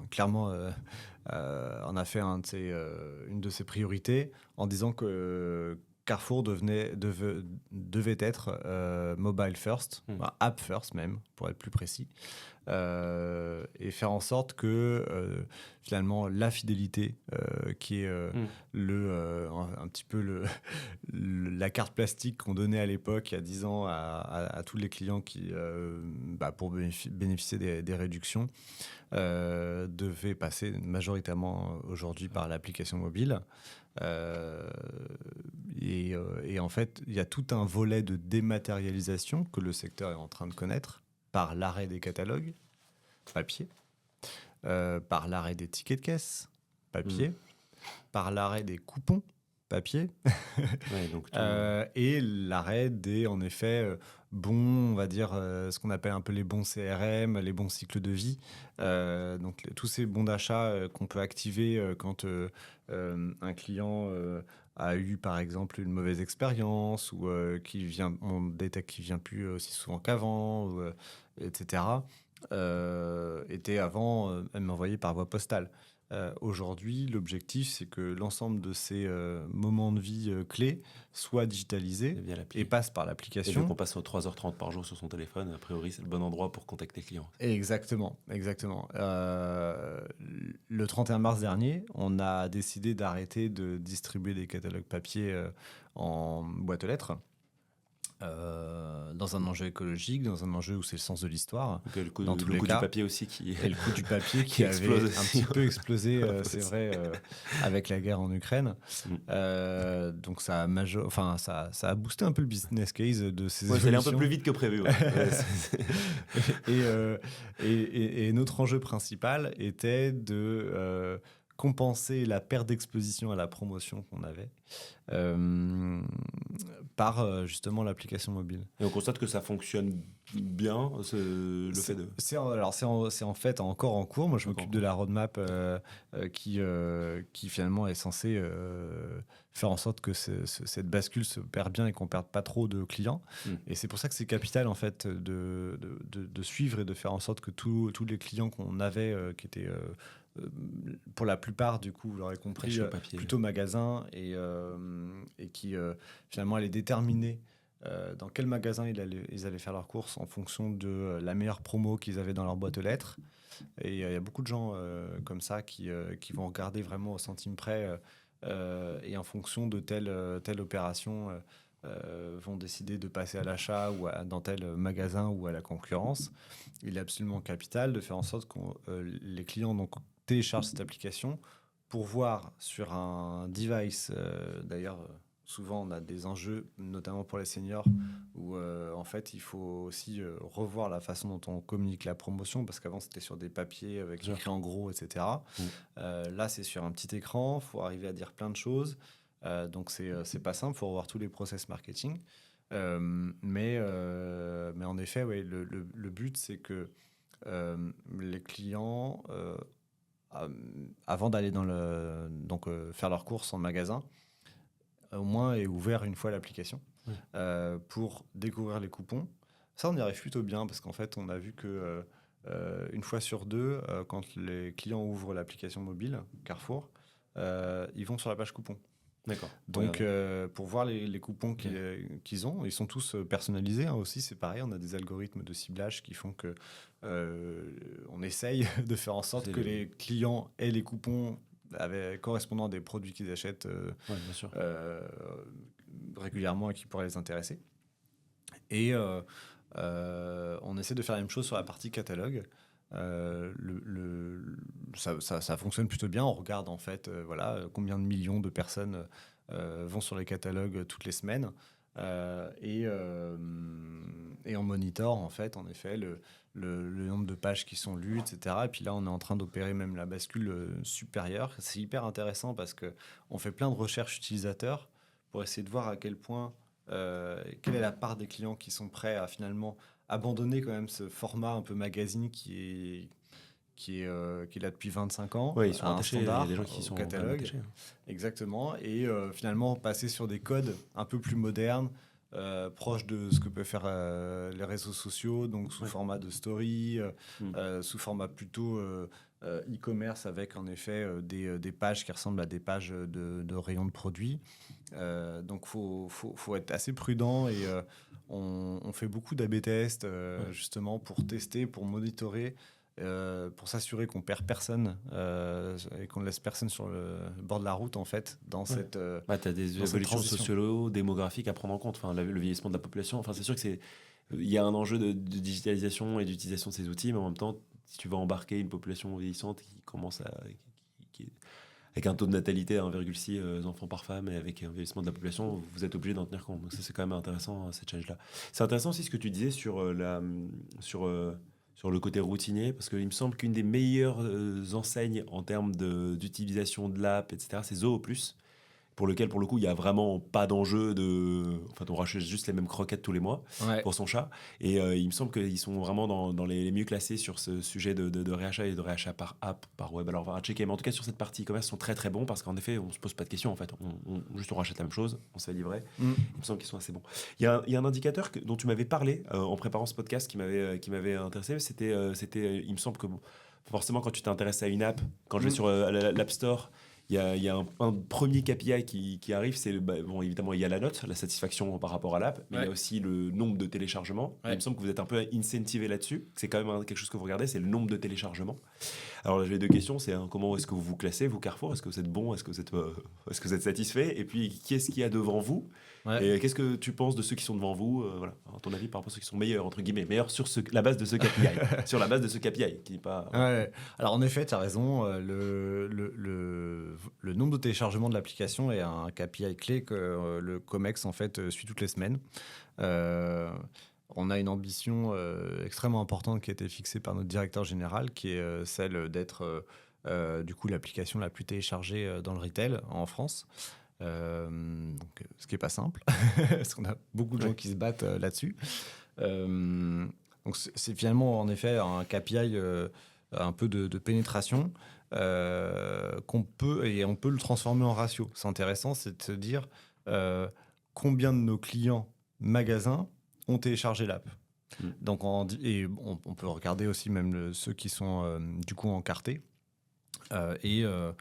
clairement, on a fait une de ses priorités en disant que Carrefour devait être mobile first, app first même, pour être plus précis, et faire en sorte que finalement la fidélité, qui est un petit peu la carte plastique qu'on donnait à l'époque, il y a 10 ans, à tous les clients pour bénéficier des réductions, devait passer majoritairement aujourd'hui par l'application mobile. Et en fait, il y a tout un volet de dématérialisation que le secteur est en train de connaître par l'arrêt des catalogues papier, par l'arrêt des tickets de caisse papier, par l'arrêt des coupons papier, Ouais, donc et l'arrêt des, en effet, bons, on va dire, ce qu'on appelle un peu les bons CRM, les bons cycles de vie. Donc tous ces bons d'achat qu'on peut activer quand un client a eu, par exemple, une mauvaise expérience ou on détecte qu'il vient plus aussi souvent qu'avant, etc. Était avant même envoyé par voie postale. Aujourd'hui, l'objectif, c'est que l'ensemble de ces moments de vie clés soient digitalisés et passent par Et vu l'application. qu'on passe 3h30 par jour sur son téléphone, a priori, c'est le bon endroit pour contacter le client. Exactement. Le 31 mars dernier, on a décidé d'arrêter de distribuer des catalogues papier en boîte aux lettres. Dans un enjeu écologique, dans un enjeu où c'est le sens de l'histoire. Donc, le coût du papier aussi qui... Et le coût du papier qui avait explose un petit peu explosé, c'est vrai, avec la guerre en Ukraine. Donc ça a boosté un peu le business case de ces évolutions. C'est allé un peu plus vite que prévu. Ouais. Et notre enjeu principal était de compenser la perte d'exposition à la promotion qu'on avait par justement l'application mobile. Et on constate que ça fonctionne bien, fait de... C'est en fait encore en cours. Moi, je m'occupe de la roadmap qui finalement est censée faire en sorte que cette bascule se perd bien et qu'on ne perde pas trop de clients. Et c'est pour ça que c'est capital en fait de suivre et de faire en sorte que tous les clients qu'on avait qui étaient pour la plupart, du coup, vous l'aurez compris, plutôt magasin et qui finalement allaient déterminer dans quel magasin ils allaient faire leurs courses en fonction de la meilleure promo qu'ils avaient dans leur boîte aux lettres. Et il y a beaucoup de gens comme ça qui vont regarder vraiment au centime près et en fonction de telle opération vont décider de passer à l'achat ou dans tel magasin ou à la concurrence. Il est absolument capital de faire en sorte que les clients donc, téléchargent cette application pour voir sur un device, d'ailleurs souvent on a des enjeux, notamment pour les seniors, où en fait il faut aussi revoir la façon dont on communique la promotion, parce qu'avant c'était sur des papiers avec écrit en gros, etc. Là c'est sur un petit écran, il faut arriver à dire plein de choses, donc c'est pas simple, il faut revoir tous les process marketing. Mais Mais en effet, ouais, le but, c'est que les clients, avant d'aller faire leurs courses en magasin, au moins aient ouvert une fois l'application pour découvrir les coupons. Ça, on y arrive plutôt bien parce qu'en fait, on a vu que une fois sur deux, quand les clients ouvrent l'application mobile Carrefour, ils vont sur la page coupons. D'accord. Donc, pour voir les coupons qu'ils ont, ils sont tous personnalisés aussi, c'est pareil, on a des algorithmes de ciblage qui font que on essaye de faire en sorte que les clients aient les coupons correspondant à des produits qu'ils achètent bien sûr. régulièrement et qui pourraient les intéresser. Et on essaie de faire la même chose sur la partie catalogue. Ça fonctionne plutôt bien. On regarde en fait combien de millions de personnes vont sur les catalogues toutes les semaines et on monitore en fait en effet le nombre de pages qui sont lues, etc. Et puis là, on est en train d'opérer même la bascule supérieure. C'est hyper intéressant parce qu'on fait plein de recherches utilisateurs pour essayer de voir à quel point, quelle est la part des clients qui sont prêts à finalement abandonner quand même ce format un peu magazine qui est là depuis 25 ans. Oui, ils sont à attachés, un standard, il y a des gens qui sont catalogue. attachés. Exactement. Et finalement, passer sur des codes un peu plus modernes, proches de ce que peuvent faire les réseaux sociaux, donc sous format de story, sous format plutôt e-commerce avec en effet des pages qui ressemblent à des pages de rayons de produits. Donc faut être assez prudent et on fait beaucoup d'A/B tests justement pour tester, pour monitorer, pour s'assurer qu'on perd personne et qu'on ne laisse personne sur le bord de la route en fait dans cette tu as des évolutions socio-démographiques à prendre en compte, enfin, le vieillissement de la population, enfin, c'est sûr que il y a un enjeu de digitalisation et d'utilisation de ces outils, mais en même temps, si tu vas embarquer une population vieillissante qui commence avec un taux de natalité à 1,6 enfants par femme et avec un vieillissement de la population, vous êtes obligé d'en tenir compte. Donc ça, c'est quand même intéressant, cette challenge-là. C'est intéressant aussi ce que tu disais sur le côté routinier, parce qu'il me semble qu'une des meilleures enseignes en termes d'utilisation de l'app, etc., c'est Zoo+, pour lequel, pour le coup, il n'y a vraiment pas d'enjeu Enfin, on rachète juste les mêmes croquettes tous les mois pour son chat. Et il me semble qu'ils sont vraiment dans les mieux classés sur ce sujet de réachat et de réachat par app, par web. Alors, on va checker. Mais en tout cas, sur cette partie e-commerce, ils sont très très bons parce qu'en effet, on ne se pose pas de questions. En fait, on rachète la même chose, on se fait livrer. Il me semble qu'ils sont assez bons. Il y a un indicateur dont tu m'avais parlé en préparant ce podcast qui m'avait intéressé. C'était, il me semble que forcément, quand tu t'intéresses à une app, quand je vais sur l'App Store, il y a un premier KPI qui arrive, c'est évidemment il y a la note, la satisfaction par rapport à l'app, mais il y a aussi le nombre de téléchargements. Il me semble que vous êtes un peu incentivé là-dessus, c'est quand même quelque chose que vous regardez, c'est le nombre de téléchargements. Alors j'ai deux questions, c'est comment est-ce que vous vous classez, vous Carrefour, est-ce que vous êtes bon, est-ce que vous êtes satisfait, et puis qui est-ce qu'il y a devant vous, et qu'est-ce que tu penses de ceux qui sont devant vous, voilà, à ton avis par rapport à ceux qui sont meilleurs, entre guillemets, meilleurs sur la base de ce KPI, sur la base de ce KPI, qui n'est pas... Alors en effet, tu as raison, le nombre de téléchargements de l'application est un KPI clé que le COMEX en fait suit toutes les semaines. On a une ambition extrêmement importante qui a été fixée par notre directeur général, qui est celle d'être du coup l'application la plus téléchargée dans le retail en France. Donc, ce qui n'est pas simple, parce qu'on a beaucoup de gens qui se battent là-dessus. Donc c'est finalement en effet un KPI un peu de pénétration on peut le transformer en ratio. C'est intéressant, c'est de se dire combien de nos clients magasins ont téléchargé l'app. Donc on peut regarder aussi même ceux qui sont du coup encartés. Je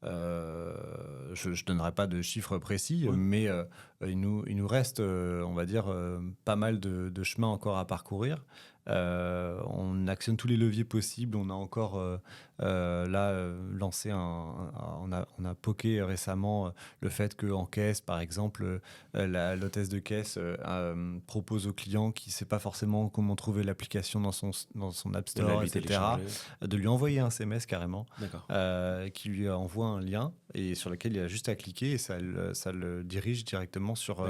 ne donnerai pas de chiffres précis, mais il nous reste, on va dire, pas mal de chemin encore à parcourir. On actionne tous les leviers possibles. On a encore lancé on a poké récemment le fait qu'en caisse, par exemple, l'hôtesse de caisse propose au client qui ne sait pas forcément comment trouver l'application dans son App Store, etc., de lui envoyer un SMS carrément qui lui envoie un lien et sur lequel il a juste à cliquer et ça le dirige directement sur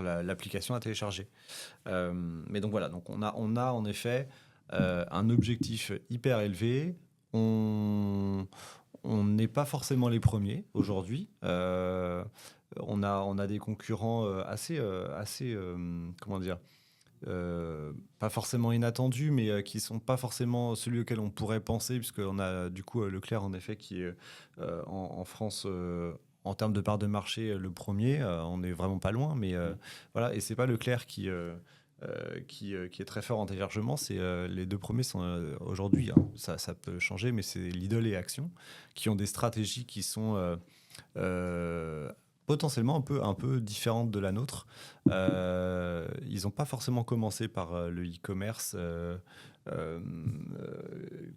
l'application à télécharger. Mais donc voilà, donc on a en effet un objectif hyper élevé. On n'est pas forcément les premiers aujourd'hui. On a des concurrents assez comment dire, pas forcément inattendus, mais qui ne sont pas forcément celui auquel on pourrait penser, puisqu'on a du coup Leclerc, en effet, qui est en France, en termes de part de marché, le premier. On n'est vraiment pas loin, mais voilà. Et ce n'est pas Leclerc qui est très fort en téléchargement. Les deux premiers sont aujourd'hui, hein, ça peut changer, mais c'est Lidl et Action, qui ont des stratégies qui sont potentiellement un peu différentes de la nôtre. Ils n'ont pas forcément commencé par le e-commerce,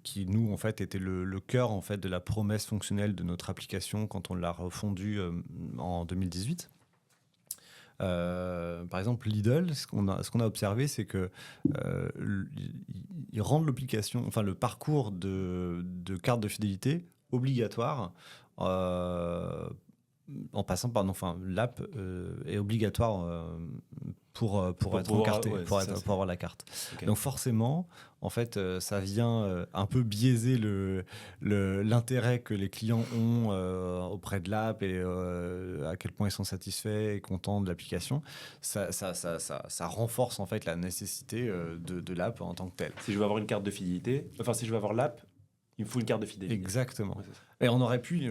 qui nous en fait était le cœur en fait de la promesse fonctionnelle de notre application quand on l'a refondue en 2018. Par exemple, Lidl, ce qu'on a observé, c'est que ils rendent l'application, enfin le parcours de carte de fidélité obligatoire, en passant par, enfin, l'app est obligatoire pour être pouvoir, encarté, ouais, pour c'est ça, avoir la carte. Ok. Donc forcément, en fait, ça vient un peu biaiser l'intérêt que les clients ont auprès de l'app et à quel point ils sont satisfaits et contents de l'application. Ça renforce en fait la nécessité de l'app en tant que telle. Si je veux avoir une carte de fidélité, enfin si je veux avoir l'app, il me faut une carte de fidélité. Exactement. Ouais, c'est ça. Et on aurait pu,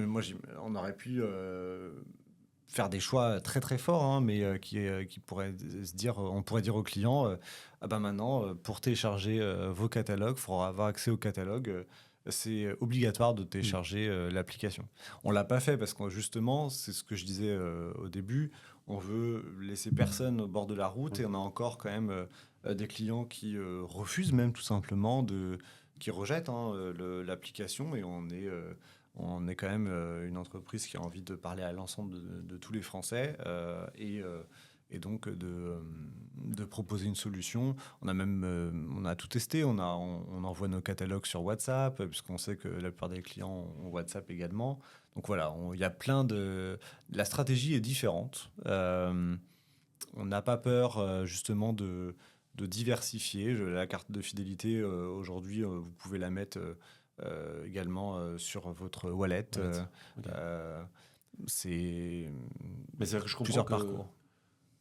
faire des choix très très forts, hein, mais qui pourraient se dire, on pourrait dire aux clients, ah ben maintenant, pour télécharger vos catalogues, il faudra avoir accès au catalogue. C'est obligatoire de télécharger l'application. On l'a pas fait parce que justement, c'est ce que je disais au début, on veut laisser personne au bord de la route et on a encore quand même des clients qui refusent même tout simplement qui rejettent hein, l'application et on est quand même une entreprise qui a envie de parler à l'ensemble de tous les Français et donc de proposer une solution. On a tout testé, on envoie nos catalogues sur WhatsApp, puisqu'on sait que la plupart des clients ont WhatsApp également. Donc voilà, il y a la stratégie est différente. On n'a pas peur justement de diversifier. La carte de fidélité, aujourd'hui, vous pouvez la mettre également sur votre wallet. Ok. C'est Mais c'est vrai que je comprends plusieurs que parcours.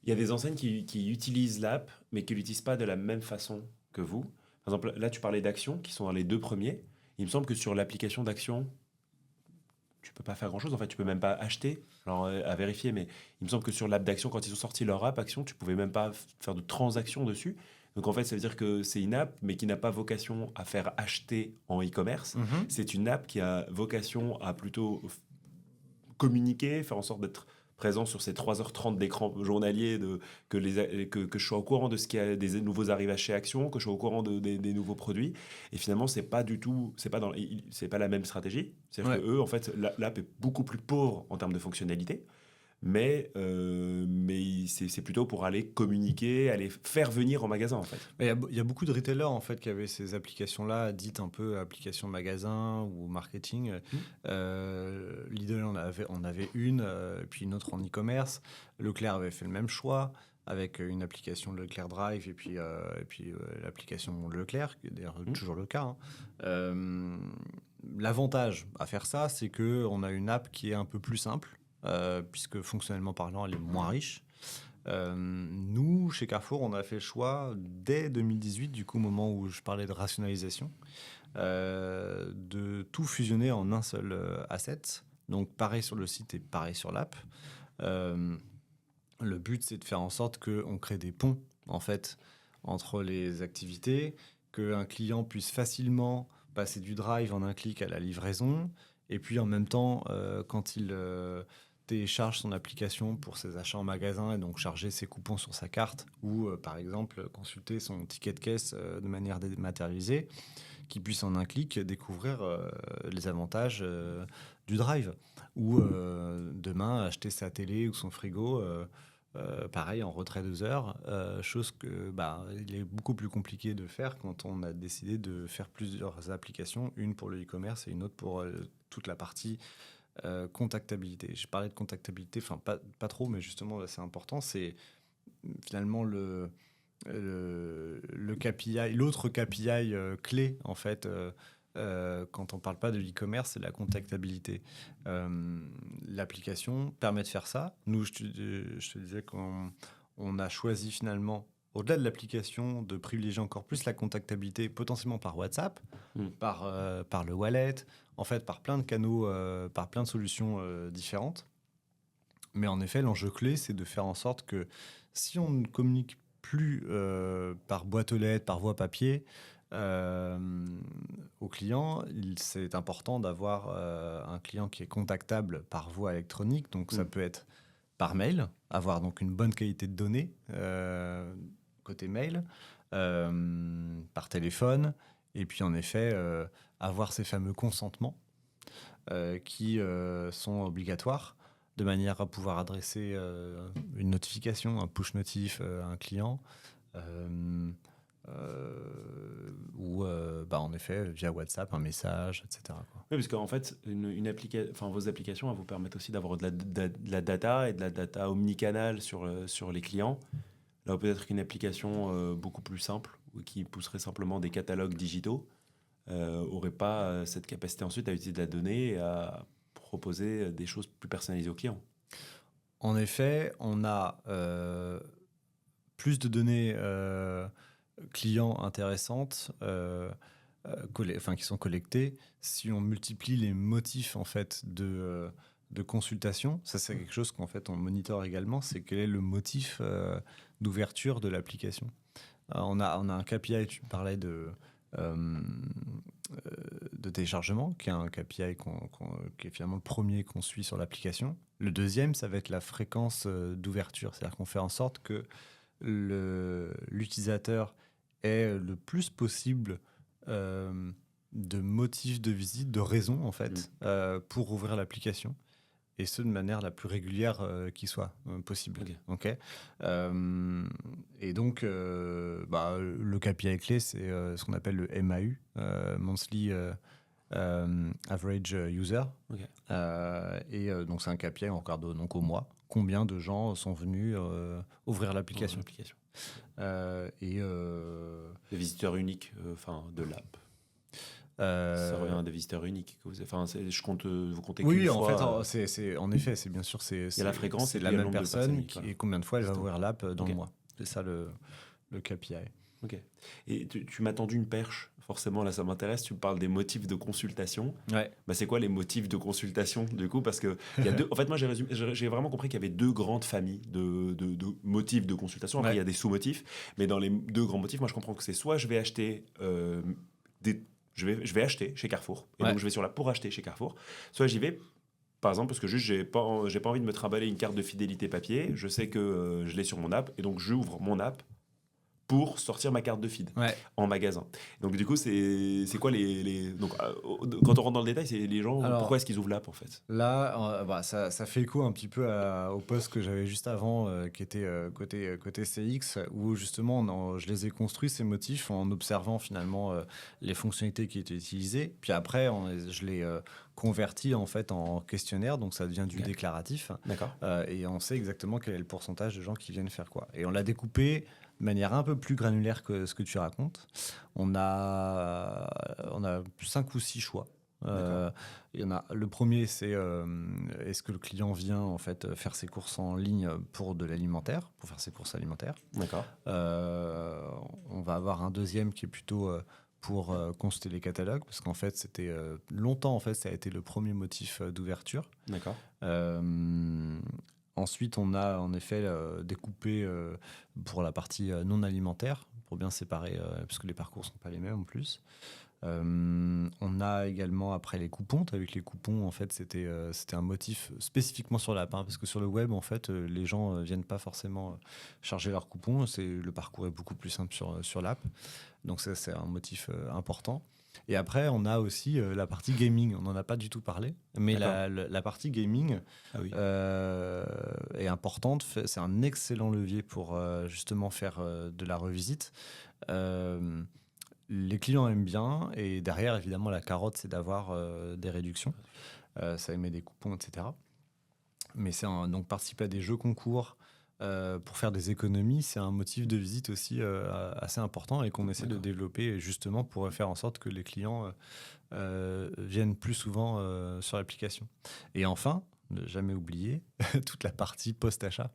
il y a des enseignes qui utilisent l'app, mais qui l'utilisent pas de la même façon que vous. Par exemple, là, tu parlais d'Action, qui sont dans les deux premiers. Il me semble que sur l'application d'Action, tu peux pas faire grand-chose. En fait, tu peux même pas acheter. Alors, à vérifier, mais il me semble que sur l'app d'Action, quand ils ont sorti leur app Action, tu pouvais même pas faire de transactions dessus. Donc, en fait, ça veut dire que c'est une app, mais qui n'a pas vocation à faire acheter en e-commerce. Mhm. C'est une app qui a vocation à plutôt communiquer, faire en sorte d'être présent sur ces 3h30 d'écran journalier, que je sois au courant de ce qu'il y a des nouveaux arrivages chez Action, que je sois au courant des nouveaux produits. Et finalement, c'est pas du tout, c'est pas la même stratégie. C'est-à-dire Ouais. que eux, en fait, l'app est beaucoup plus pauvre en termes de fonctionnalité. Mais c'est plutôt pour aller communiquer, aller faire venir en magasin, en fait. Il y a beaucoup de retailers en fait qui avaient ces applications-là, dites un peu applications magasin ou marketing. Lidl on avait une, puis une autre en e-commerce. Leclerc avait fait le même choix avec une application Leclerc Drive et puis l'application Leclerc, qui est d'ailleurs toujours le cas. Hein. L'avantage à faire ça, c'est que on a une app qui est un peu plus simple, puisque fonctionnellement parlant, elle est moins riche. Nous, chez Carrefour, on a fait le choix dès 2018, du coup, au moment où je parlais de rationalisation, de tout fusionner en un seul asset. Donc, pareil sur le site et pareil sur l'app. Le but, c'est de faire en sorte qu'on crée des ponts, en fait, entre les activités, qu'un client puisse facilement passer du drive en un clic à la livraison, et puis en même temps, quand il télécharge son application pour ses achats en magasin et donc charger ses coupons sur sa carte ou par exemple consulter son ticket de caisse de manière dématérialisée, qu'il puisse en un clic découvrir les avantages du drive ou demain acheter sa télé ou son frigo pareil en retrait 2 heures, chose que il est beaucoup plus compliqué de faire quand on a décidé de faire plusieurs applications, une pour le e-commerce et une autre pour toute la partie contactabilité. J'ai parlé de contactabilité, enfin pas trop, mais justement là, c'est important. C'est finalement le KPI, l'autre KPI clé en fait. Quand on parle pas de l'e-commerce, c'est la contactabilité. L'application permet de faire ça. Nous, je te disais qu'on a choisi finalement au-delà de l'application, de privilégier encore plus la contactabilité, potentiellement par WhatsApp, par le wallet, en fait, par plein de canaux, par plein de solutions différentes. Mais en effet, l'enjeu clé, c'est de faire en sorte que si on ne communique plus par boîte aux lettres, par voie papier, au client, c'est important d'avoir un client qui est contactable par voie électronique. Donc, ça peut être par mail, avoir donc une bonne qualité de données côté mail, par téléphone, et puis en effet, avoir ces fameux consentements qui sont obligatoires, de manière à pouvoir adresser une notification, un push notif à un client, ou en effet via WhatsApp, un message, etc. quoi. Oui, parce qu'en fait, vos applications elles vous permettent aussi d'avoir de la data et de la data omnicanal sur les clients. Là, peut-être qu'une application beaucoup plus simple, ou qui pousserait simplement des catalogues digitaux, aurait pas cette capacité ensuite à utiliser de la donnée et à proposer des choses plus personnalisées aux clients. En effet, on a plus de données clients intéressantes qui sont collectées si on multiplie les motifs en fait de consultation. Ça, c'est quelque chose qu'en fait on monitore également, c'est quel est le motif d'ouverture de l'application. On a un KPI, tu parlais de téléchargement, qui est un KPI qui est finalement le premier qu'on suit sur l'application. Le deuxième, ça va être la fréquence d'ouverture, c'est-à-dire qu'on fait en sorte que l'utilisateur ait le plus possible de motifs de visite, de raisons en fait, pour ouvrir l'application, et ce de manière la plus régulière qui soit possible. Okay. Et donc, le KPI clé, c'est ce qu'on appelle le MAU, Monthly Average User. Donc, c'est un KPI, on regarde donc au mois, combien de gens sont venus ouvrir l'application. Les visiteurs uniques de l'app. Ça revient à des visiteurs uniques. Vous comptez oui, qu'une en fois. fait, en effet, c'est bien sûr, Il y a la fréquence, c'est la même personne et combien de fois elle va ouvrir l'app dans le mois. C'est ça le KPI. Ok. Et tu m'as tendu une perche. Forcément, là, ça m'intéresse. Tu me parles des motifs de consultation. Ouais. C'est quoi les motifs de consultation, du coup? Parce que il y a en fait, moi, j'ai vraiment compris qu'il y avait deux grandes familles de motifs de consultation. Après, il y a des sous-motifs. Mais dans les deux grands motifs, moi, je comprends que c'est soit je vais acheter je vais acheter chez Carrefour. Et donc, je vais sur l'app pour acheter chez Carrefour. Soit j'y vais, par exemple, parce que juste, j'ai pas envie de me trimballer une carte de fidélité papier. Je sais que je l'ai sur mon app. Et donc, j'ouvre mon app pour sortir ma carte de feed en magasin. Donc, du coup, c'est quoi Donc, quand on rentre dans le détail, c'est les gens... pourquoi est-ce qu'ils ouvrent l'app, en fait? Là, ça fait écho un petit peu au poste que j'avais juste avant, qui était côté CX, où justement, je les ai construits, ces motifs, en observant finalement les fonctionnalités qui étaient utilisées. Puis après, je les convertis en fait en questionnaire, donc ça devient du déclaratif. D'accord. Et on sait exactement quel est le pourcentage de gens qui viennent faire quoi. Et on l'a découpé de manière un peu plus granulaire que ce que tu racontes. On a 5 ou 6 choix. Il y en a, le premier, c'est est-ce que le client vient en fait faire ses courses en ligne pour de l'alimentaire, pour faire ses courses alimentaires. D'accord. On va avoir un deuxième qui est plutôt pour consulter les catalogues, parce qu'en fait, c'était longtemps, en fait, ça a été le premier motif d'ouverture. D'accord. Ensuite, on a en effet découpé pour la partie non alimentaire, pour bien séparer, parce que les parcours ne sont pas les mêmes en plus. On a également après les coupons. Avec les coupons, en fait, c'était un motif spécifiquement sur l'app, parce que sur le web, en fait, les gens viennent pas forcément charger leurs coupons. Le parcours est beaucoup plus simple sur l'app. Donc ça, c'est un motif important. Et après, on a aussi la partie gaming. On n'en a pas du tout parlé, mais la partie gaming est importante. C'est un excellent levier pour justement faire de la revisite. Les clients aiment bien, et derrière, évidemment, la carotte, c'est d'avoir des réductions. Ça émet des coupons, etc. Mais donc participer à des jeux concours pour faire des économies, c'est un motif de visite aussi assez important, et qu'on essaie de développer justement pour faire en sorte que les clients viennent plus souvent sur l'application. Et enfin, ne jamais oublier toute la partie post-achat.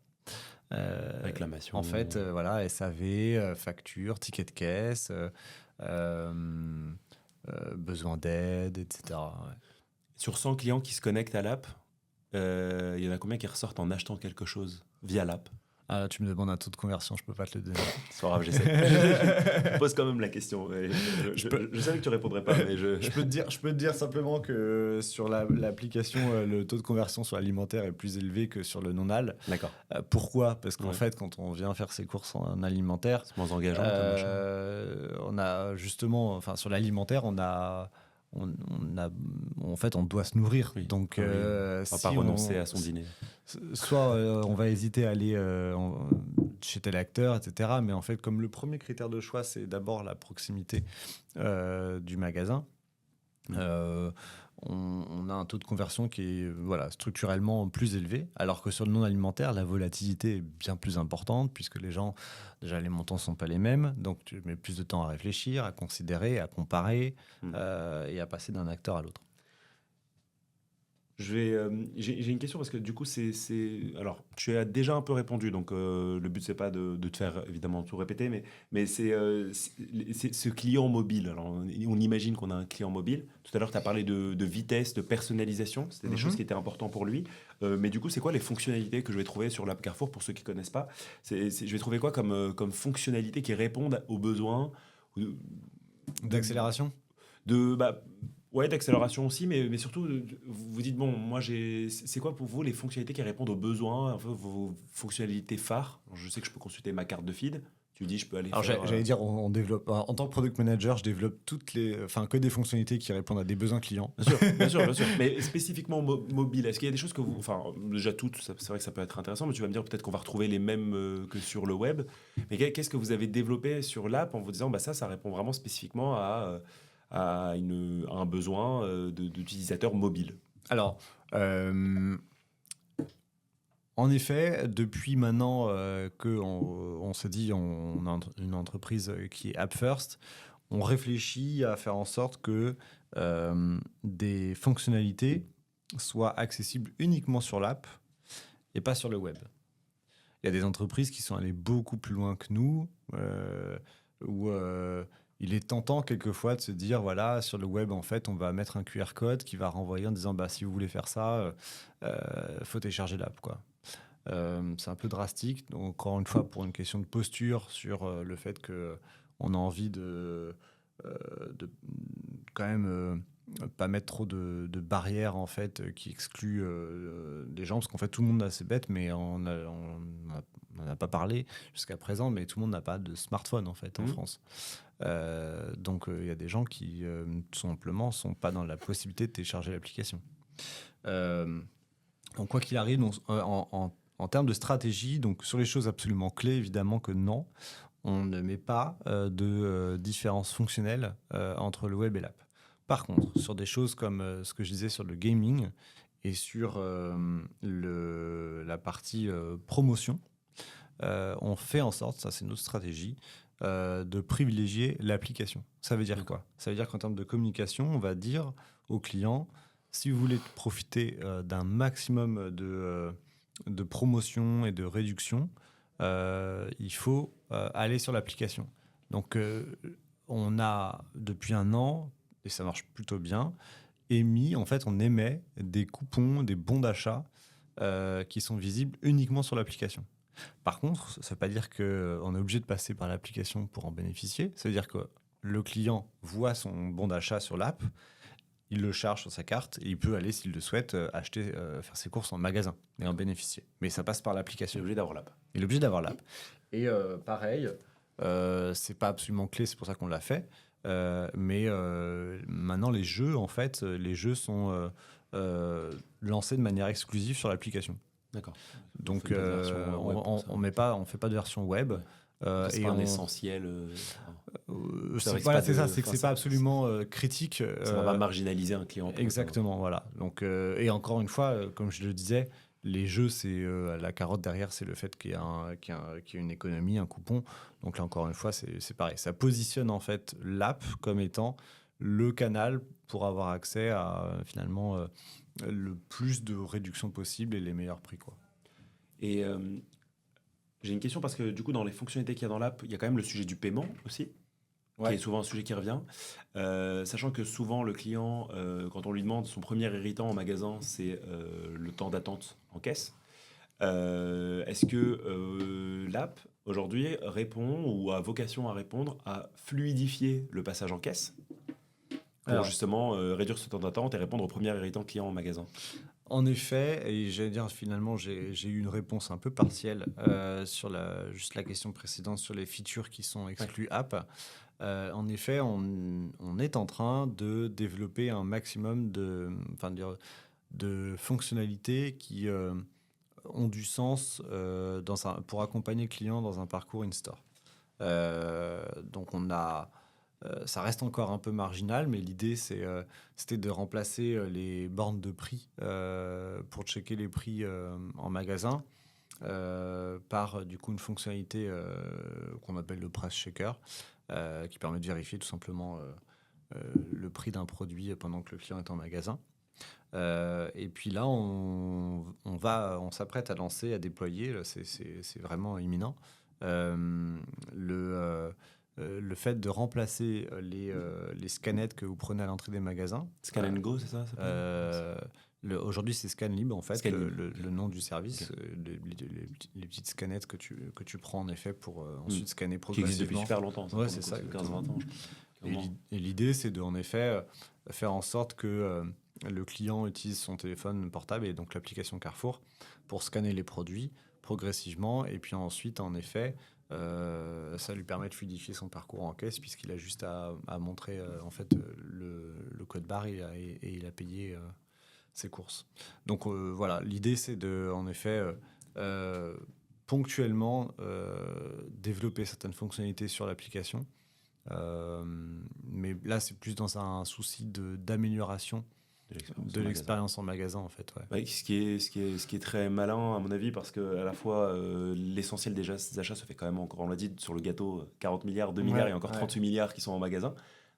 Réclamation. En fait, voilà, SAV, facture, ticket de caisse, besoin d'aide, etc. Ouais. Sur 100 clients qui se connectent à l'app, il y en a combien qui ressortent en achetant quelque chose via l'app? Ah, là, tu me demandes un taux de conversion, je peux pas te le donner. C'est pas grave, j'essaie. Je pose quand même la question. Je savais que tu répondrais pas, mais Je peux te dire simplement que sur l'application, le taux de conversion sur l'alimentaire est plus élevé que sur le non-al. D'accord. Pourquoi ? Parce qu'en Ouais. fait, quand on vient faire ses courses en alimentaire, C'est moins engageant comme machin. on a justement, enfin sur l'alimentaire, en fait, on doit se nourrir. Oui. Donc, Ah oui. On va si pas renoncer à son dîner. soit on va hésiter à aller chez tel acteur, etc. Mais en fait, comme le premier critère de choix, c'est d'abord la proximité du magasin, on a un taux de conversion qui est structurellement plus élevé, alors que sur le non alimentaire, la volatilité est bien plus importante, puisque les gens, déjà les montants ne sont pas les mêmes, donc tu mets plus de temps à réfléchir, à considérer, à comparer et à passer d'un acteur à l'autre. J'ai une question parce que du coup, alors, tu as déjà un peu répondu, donc le but, c'est pas de te faire évidemment tout répéter, mais c'est ce client mobile. Alors, on imagine qu'on a un client mobile. Tout à l'heure, tu as parlé de vitesse, de personnalisation. C'était des choses qui étaient importantes pour lui. Mais du coup, c'est quoi les fonctionnalités que je vais trouver sur l'app Carrefour pour ceux qui ne connaissent pas? Je vais trouver quoi comme fonctionnalités qui répondent aux besoins D'accélération ? Ouais, d'accélération aussi, mais surtout, vous dites, bon, moi, c'est quoi pour vous les fonctionnalités qui répondent aux besoins, un peu vos fonctionnalités phares? Alors, je sais que je peux consulter ma carte de feed. Tu dis, je peux aller Alors, faire... j'allais dire, on développe, en tant que product manager, je développe que des fonctionnalités qui répondent à des besoins clients. Bien sûr, bien sûr. Mais spécifiquement mobile, est-ce qu'il y a des choses que vous... Enfin, déjà toutes, c'est vrai que ça peut être intéressant, mais tu vas me dire peut-être qu'on va retrouver les mêmes que sur le web. Mais qu'est-ce que vous avez développé sur l'app en vous disant, bah ça répond vraiment spécifiquement à un besoin d'utilisateurs mobiles? Alors, en effet, depuis maintenant qu'on s'est dit on a une entreprise qui est App First, on réfléchit à faire en sorte que des fonctionnalités soient accessibles uniquement sur l'app et pas sur le web. Il y a des entreprises qui sont allées beaucoup plus loin que nous, où il est tentant quelquefois de se dire, voilà, sur le web, en fait, on va mettre un QR code qui va renvoyer en disant, bah, si vous voulez faire ça, faut télécharger l'app, quoi. C'est un peu drastique. Donc, encore une fois, pour une question de posture sur le fait qu'on a envie de quand même pas mettre trop de barrières en fait qui excluent les gens, parce qu'en fait tout le monde est assez bête, mais on n'en a pas parlé jusqu'à présent, mais tout le monde n'a pas de smartphone en fait en France. Donc il y a des gens qui tout simplement sont pas dans la possibilité de télécharger l'application. Donc quoi qu'il arrive, en termes de stratégie, donc sur les choses absolument clés, évidemment que non, on ne met pas de différence fonctionnelle entre le web et l'app. Par contre, sur des choses comme ce que je disais sur le gaming et sur la partie promotion, on fait en sorte, ça c'est notre stratégie, de privilégier l'application. Ça veut dire quoi ? Ça veut dire qu'en termes de communication, on va dire aux clients, si vous voulez profiter d'un maximum de promotion et de réduction, il faut aller sur l'application. Donc, on a, depuis un an, et ça marche plutôt bien, on émet des coupons, des bons d'achat qui sont visibles uniquement sur l'application. Par contre, ça ne veut pas dire qu'on est obligé de passer par l'application pour en bénéficier. Ça veut dire que le client voit son bon d'achat sur l'app, il le charge sur sa carte et il peut aller, s'il le souhaite, faire ses courses en magasin et en bénéficier. Mais ça passe par l'application. Il est obligé d'avoir l'app. Il est obligé d'avoir l'app. Et pareil, c'est pas absolument clé, c'est pour ça qu'on l'a fait. Mais maintenant, les jeux sont lancés de manière exclusive sur l'application. D'accord. Donc, on fait pas de version web. C'est pas un essentiel. C'est que c'est pas absolument critique. Ça va pas marginaliser un client. Exactement, voilà. Donc, et encore une fois, comme je le disais, les jeux, c'est la carotte derrière, c'est le fait qu'il y ait une économie, un coupon. Donc là, encore une fois, c'est pareil. Ça positionne en fait l'app comme étant le canal pour avoir accès à finalement le plus de réduction possible et les meilleurs prix, quoi. Et J'ai une question parce que du coup, dans les fonctionnalités qu'il y a dans l'app, il y a quand même le sujet du paiement aussi, qui est souvent un sujet qui revient. Sachant que souvent, le client, quand on lui demande son premier irritant en magasin, c'est le temps d'attente en caisse. Est-ce que l'app, aujourd'hui, répond ou a vocation à répondre à fluidifier le passage en caisse pour Alors, justement réduire ce temps d'attente et répondre au premier irritant client en magasin? en effet, et j'allais dire finalement, j'ai eu une réponse un peu partielle sur juste la question précédente sur les features qui sont exclues app. En effet, on est en train de développer un maximum de fonctionnalités qui ont du sens pour accompagner le client dans un parcours in-store. Donc ça reste encore un peu marginal, mais l'idée c'était de remplacer les bornes de prix pour checker les prix en magasin par du coup une fonctionnalité qu'on appelle le price checker qui permet de vérifier tout simplement le prix d'un produit pendant que le client est en magasin. Et puis là, on s'apprête à lancer, à déployer, là, c'est vraiment imminent, le fait de remplacer les scanettes que vous prenez à l'entrée des magasins. Scan and Go, c'est ça s'appelle Euh, Aujourd'hui, c'est Scanlib, en fait, Scanlib. le nom du service. Ok. Les petites scanettes que tu prends, en effet, pour ensuite scanner Qui existe depuis progressivement. super longtemps. Ça, Ouais, pour c'est le coup, ça, 15-20 ans. Et l'idée, c'est de, en effet, faire en sorte que le client utilise son téléphone portable et donc l'application Carrefour pour scanner les produits progressivement. Et puis ensuite, en effet, ça lui permet de fluidifier son parcours en caisse puisqu'il a juste à montrer en fait, le code barre et il a payé ses courses. Donc voilà, l'idée, c'est de, en effet, ponctuellement développer certaines fonctionnalités sur l'application. Mais là, c'est plus dans un souci d'amélioration de l'expérience en magasin, en fait. Ouais. Ouais, ce qui est très malin, à mon avis, parce que à la fois, l'essentiel des achats se fait quand même encore, on l'a dit, sur le gâteau, 40 milliards, 2 milliards, Ouais, et encore ouais. 38 milliards qui sont en magasin.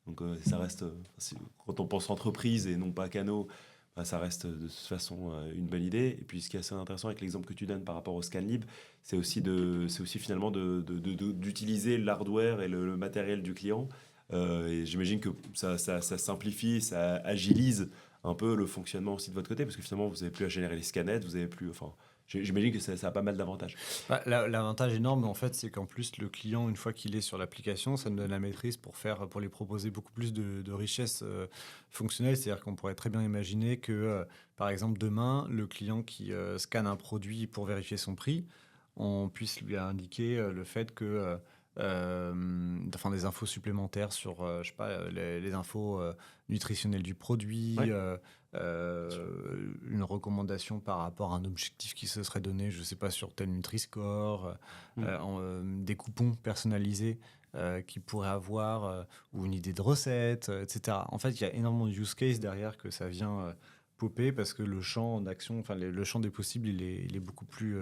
Donc ça reste, quand on pense entreprise et non pas canaux, bah, ça reste de toute façon une bonne idée. Et puis ce qui est assez intéressant avec l'exemple que tu donnes par rapport au Scanlib, c'est aussi finalement d'utiliser l'hardware et le matériel du client. Et j'imagine que ça simplifie, ça agilise un peu le fonctionnement aussi de votre côté, parce que finalement, vous n'avez plus à générer les scanettes, vous avez plus. Enfin, j'imagine que ça a pas mal d'avantages. Bah, l'avantage énorme, en fait, c'est qu'en plus, le client, une fois qu'il est sur l'application, ça nous donne la maîtrise pour lui proposer beaucoup plus de richesses fonctionnelles. C'est-à-dire qu'on pourrait très bien imaginer que, par exemple, demain, le client qui scanne un produit pour vérifier son prix, on puisse lui indiquer le fait que, enfin, des infos supplémentaires sur, je sais pas, les infos nutritionnelles du produit, Ouais. une recommandation par rapport à un objectif qui se serait donné, je sais pas, sur tel Nutri-Score, des coupons personnalisés qu'il pourrait avoir, ou une idée de recette, etc. En fait, il y a énormément de use cases derrière que ça vient popper parce que le champ d'action, enfin le champ des possibles, il est beaucoup plus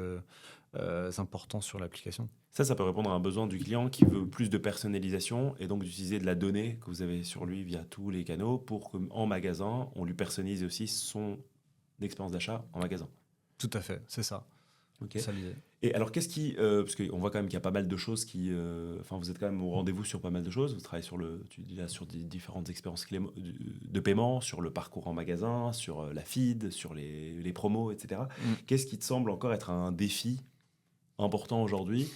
important sur l'application. Ça peut répondre à un besoin du client qui veut plus de personnalisation et donc d'utiliser de la donnée que vous avez sur lui via tous les canaux pour qu'en magasin, on lui personnalise aussi son expérience d'achat en magasin. Tout à fait, c'est ça. Ok. C'est ça l'idée. Et alors, qu'est-ce qui. Parce qu'on voit quand même qu'il y a pas mal de choses qui. Enfin, vous êtes quand même au rendez-vous sur pas mal de choses. Vous travaillez tu dis là, sur des différentes expériences de paiement, sur le parcours en magasin, sur la feed, sur les promos, etc. Qu'est-ce qui te semble encore être un défi important aujourd'hui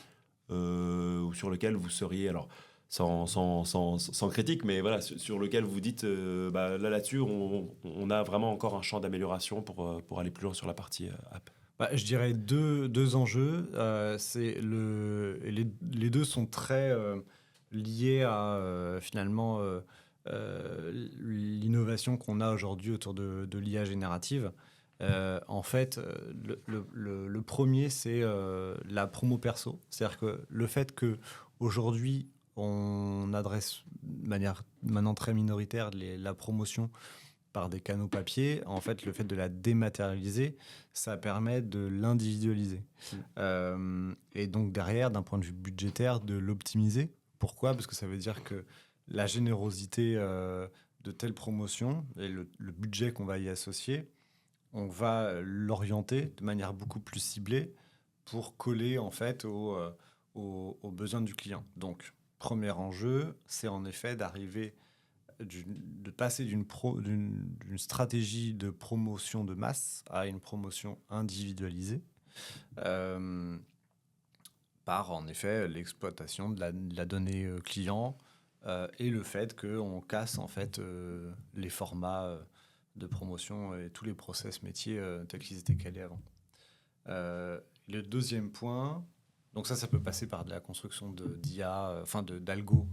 ou sur lequel vous seriez. Alors, sans critique, mais voilà, sur lequel vous dites bah, là-dessus, on a vraiment encore un champ d'amélioration pour aller plus loin sur la partie app. Bah, je dirais deux enjeux. Les deux sont très liés à finalement l'innovation qu'on a aujourd'hui autour de l'IA générative. En fait, le premier, c'est la promo perso. C'est-à-dire que le fait qu'aujourd'hui, on adresse de manière maintenant très minoritaire la promotion par des canaux papier, en fait, le fait de la dématérialiser, ça permet de l'individualiser. Et donc derrière, d'un point de vue budgétaire, de l'optimiser. Pourquoi ? Parce que ça veut dire que la générosité de telle promotion et le budget qu'on va y associer, on va l'orienter de manière beaucoup plus ciblée pour coller en fait aux besoins du client. Donc, premier enjeu, c'est en effet de passer d'une stratégie de promotion de masse à une promotion individualisée par en effet l'exploitation de la donnée client et le fait qu'on casse en fait les formats de promotion et tous les process métiers tels qu'ils étaient calés avant. Le deuxième point, donc ça peut passer par de la construction d'IA, d'algo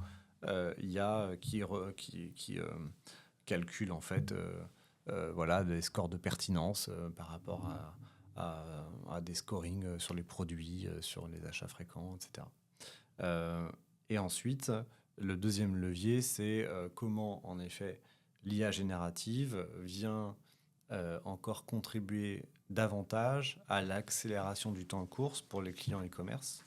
IA qui calcule en fait des scores de pertinence par rapport à des scorings sur les produits, sur les achats fréquents, etc. Et ensuite, le deuxième levier, c'est comment en effet l'IA générative vient encore contribuer davantage à l'accélération du temps de course pour les clients e-commerce,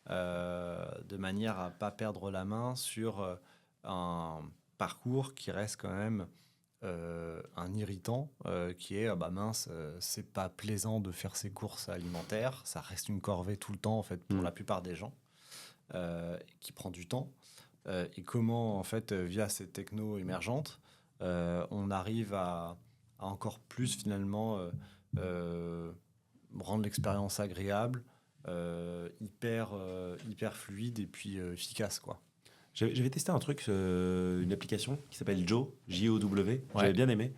de manière à ne pas perdre la main sur un parcours qui reste quand même un irritant, qui est mince, c'est pas plaisant de faire ses courses alimentaires, ça reste une corvée tout le temps en fait pour la plupart des gens, qui prend du temps. Et comment en fait via ces technos émergentes, on arrive à encore plus finalement rendre l'expérience agréable, hyper fluide et puis efficace, quoi. J'avais testé un truc, une application qui s'appelle Joe, J-O-W, Ouais. j'avais bien aimé,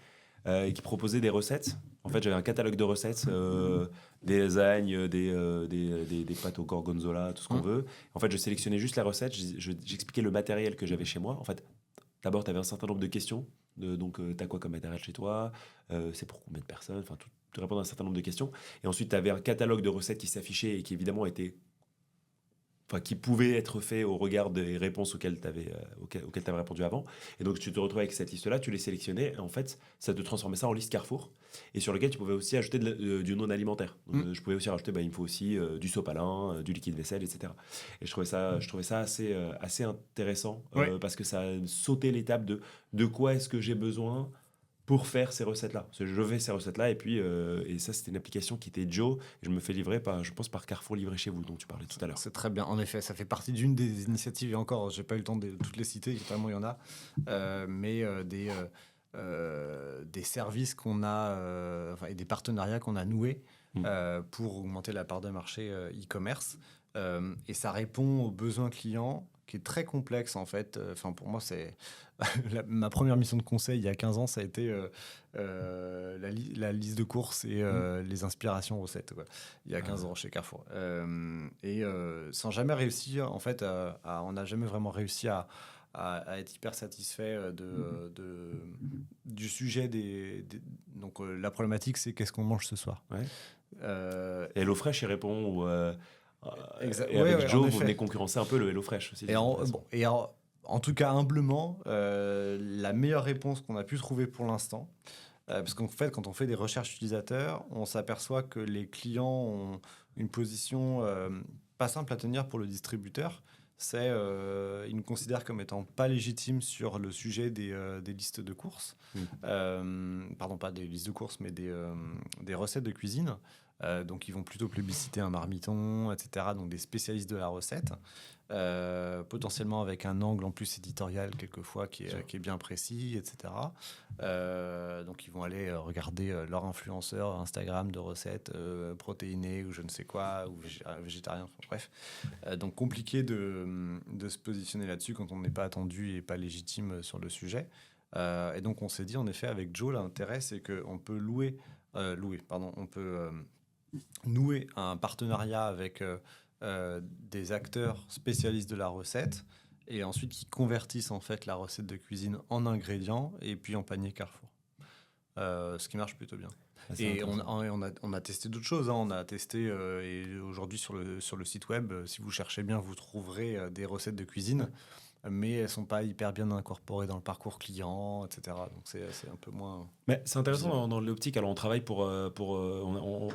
et qui proposait des recettes. En fait, j'avais un catalogue de recettes, des lasagnes, des pâtes au gorgonzola, tout ce qu'on veut. En fait, je sélectionnais juste la recette, j'expliquais le matériel que j'avais chez moi. En fait, d'abord, tu avais un certain nombre de questions. Donc, tu as quoi comme matériel chez toi, c'est pour combien de personnes, enfin, tu répondais à un certain nombre de questions. Et ensuite, tu avais un catalogue de recettes qui s'affichait et qui, évidemment, qui pouvait être fait au regard des réponses auxquelles tu avais répondu avant. Et donc, tu te retrouvais avec cette liste-là, tu les sélectionnais, et en fait, ça te transformait ça en liste Carrefour, et sur lequel tu pouvais aussi ajouter du non alimentaire. Donc, je pouvais aussi rajouter, il me faut aussi du sopalin, du liquide vaisselle, etc. Et je trouvais ça assez intéressant, parce que ça sautait l'étape de quoi est-ce que j'ai besoin pour faire ces recettes-là. Parce que je fais ces recettes-là, et puis et ça, c'était une application qui était Joe, et je me fais livrer je pense par Carrefour Livré Chez Vous, dont tu parlais tout à l'heure. C'est très bien, en effet, ça fait partie d'une des initiatives, et encore, j'ai pas eu le temps de toutes les citer, tellement il y en a, mais des services qu'on a, et des partenariats qu'on a noués pour augmenter la part de marché e-commerce, et ça répond aux besoins clients, qui est très complexe en fait. Pour moi, c'est ma première mission de conseil il y a 15 ans, ça a été la liste de courses et les inspirations recettes, quoi, il y a 15 ans chez Carrefour. Sans jamais réussir, en fait, on n'a jamais vraiment réussi à être hyper satisfait du sujet donc la problématique, c'est qu'est-ce qu'on mange ce soir. Et HelloFresh, il répond et ouais, avec Joe, vous effet. venez concurrencer un peu le HelloFresh aussi. En tout cas, humblement, la meilleure réponse qu'on a pu trouver pour l'instant, parce qu'en fait, quand on fait des recherches utilisateurs, on s'aperçoit que les clients ont une position pas simple à tenir pour le distributeur. Ils nous considèrent comme étant pas légitimes sur le sujet des listes de courses. Pardon, pas des listes de courses, mais des recettes de cuisine. Donc, ils vont plutôt plébisciter un marmiton, etc. Donc, des spécialistes de la recette. Potentiellement avec un angle en plus éditorial quelquefois qui est bien précis, etc. Donc ils vont aller regarder leur influenceur Instagram de recettes protéinées ou je ne sais quoi, ou végétarien, bref. Donc compliqué de se positionner là-dessus quand on n'est pas attendu et pas légitime sur le sujet. Et donc on s'est dit en effet avec Joe, l'intérêt c'est qu'on peut nouer un partenariat avec des acteurs spécialistes de la recette et ensuite qui convertissent en fait la recette de cuisine en ingrédients et puis en panier Carrefour. Ce qui marche plutôt bien. Et on a testé d'autres choses. On a testé et aujourd'hui sur le site web, si vous cherchez bien, vous trouverez des recettes de cuisine mais elles ne sont pas hyper bien incorporées dans le parcours client, etc. Donc c'est un peu moins... Mais c'est intéressant dans l'optique. Alors, on travaille on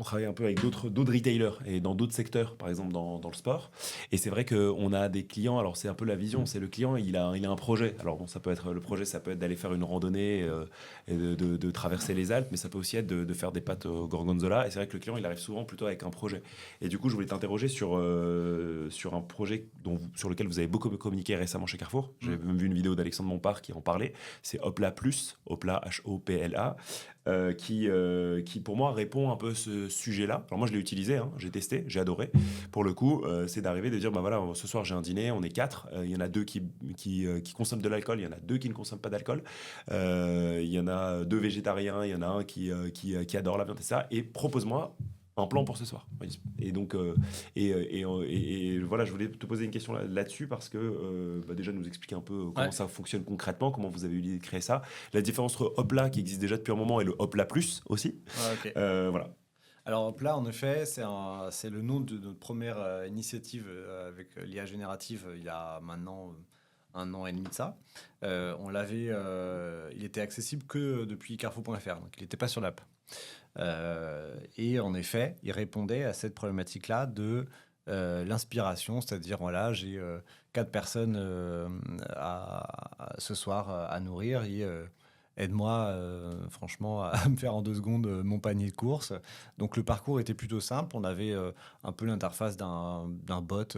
travaille un peu avec d'autres retailers et dans d'autres secteurs, par exemple dans le sport. Et c'est vrai qu'on a des clients. Alors, c'est un peu la vision. C'est le client, il a un projet. Alors, bon, ça peut être le projet, ça peut être d'aller faire une randonnée et de traverser les Alpes, mais ça peut aussi être de faire des pâtes au gorgonzola. Et c'est vrai que le client, il arrive souvent plutôt avec un projet. Et du coup, je voulais t'interroger sur un projet sur lequel vous avez beaucoup communiqué récemment chez Carrefour. J'ai même vu une vidéo d'Alexandre Montpart qui en parlait. C'est Hopla Plus, Hopla Hopla, qui pour moi répond un peu ce sujet-là. Alors moi je l'ai utilisé, hein, j'ai testé, j'ai adoré. Pour le coup, c'est d'arriver de dire bah voilà, ce soir j'ai un dîner, on est 4, il y en a 2 qui consomment de l'alcool, il y en a 2 qui ne consomment pas d'alcool, il y en a 2 végétariens, il y en a un qui adore la viande et ça, et propose-moi un plan pour ce soir. Et donc, et voilà, je voulais te poser une question là-dessus parce que déjà nous expliquer un peu comment ça fonctionne concrètement, comment vous avez eu l'idée de créer ça, la différence entre Hopla qui existe déjà depuis un moment et le Hopla Plus aussi. Okay. Voilà. Alors Hopla, en effet, c'est le nom de notre première initiative avec l'IA générative il y a maintenant 1 an et demi de ça. Il était accessible que depuis carrefour.fr, donc il n'était pas sur l'app. Et en effet, il répondait à cette problématique-là de l'inspiration, c'est-à-dire voilà, j'ai 4 personnes ce soir à nourrir et aide-moi franchement à me faire en 2 secondes mon panier de courses. Donc le parcours était plutôt simple, on avait un peu l'interface d'un bot,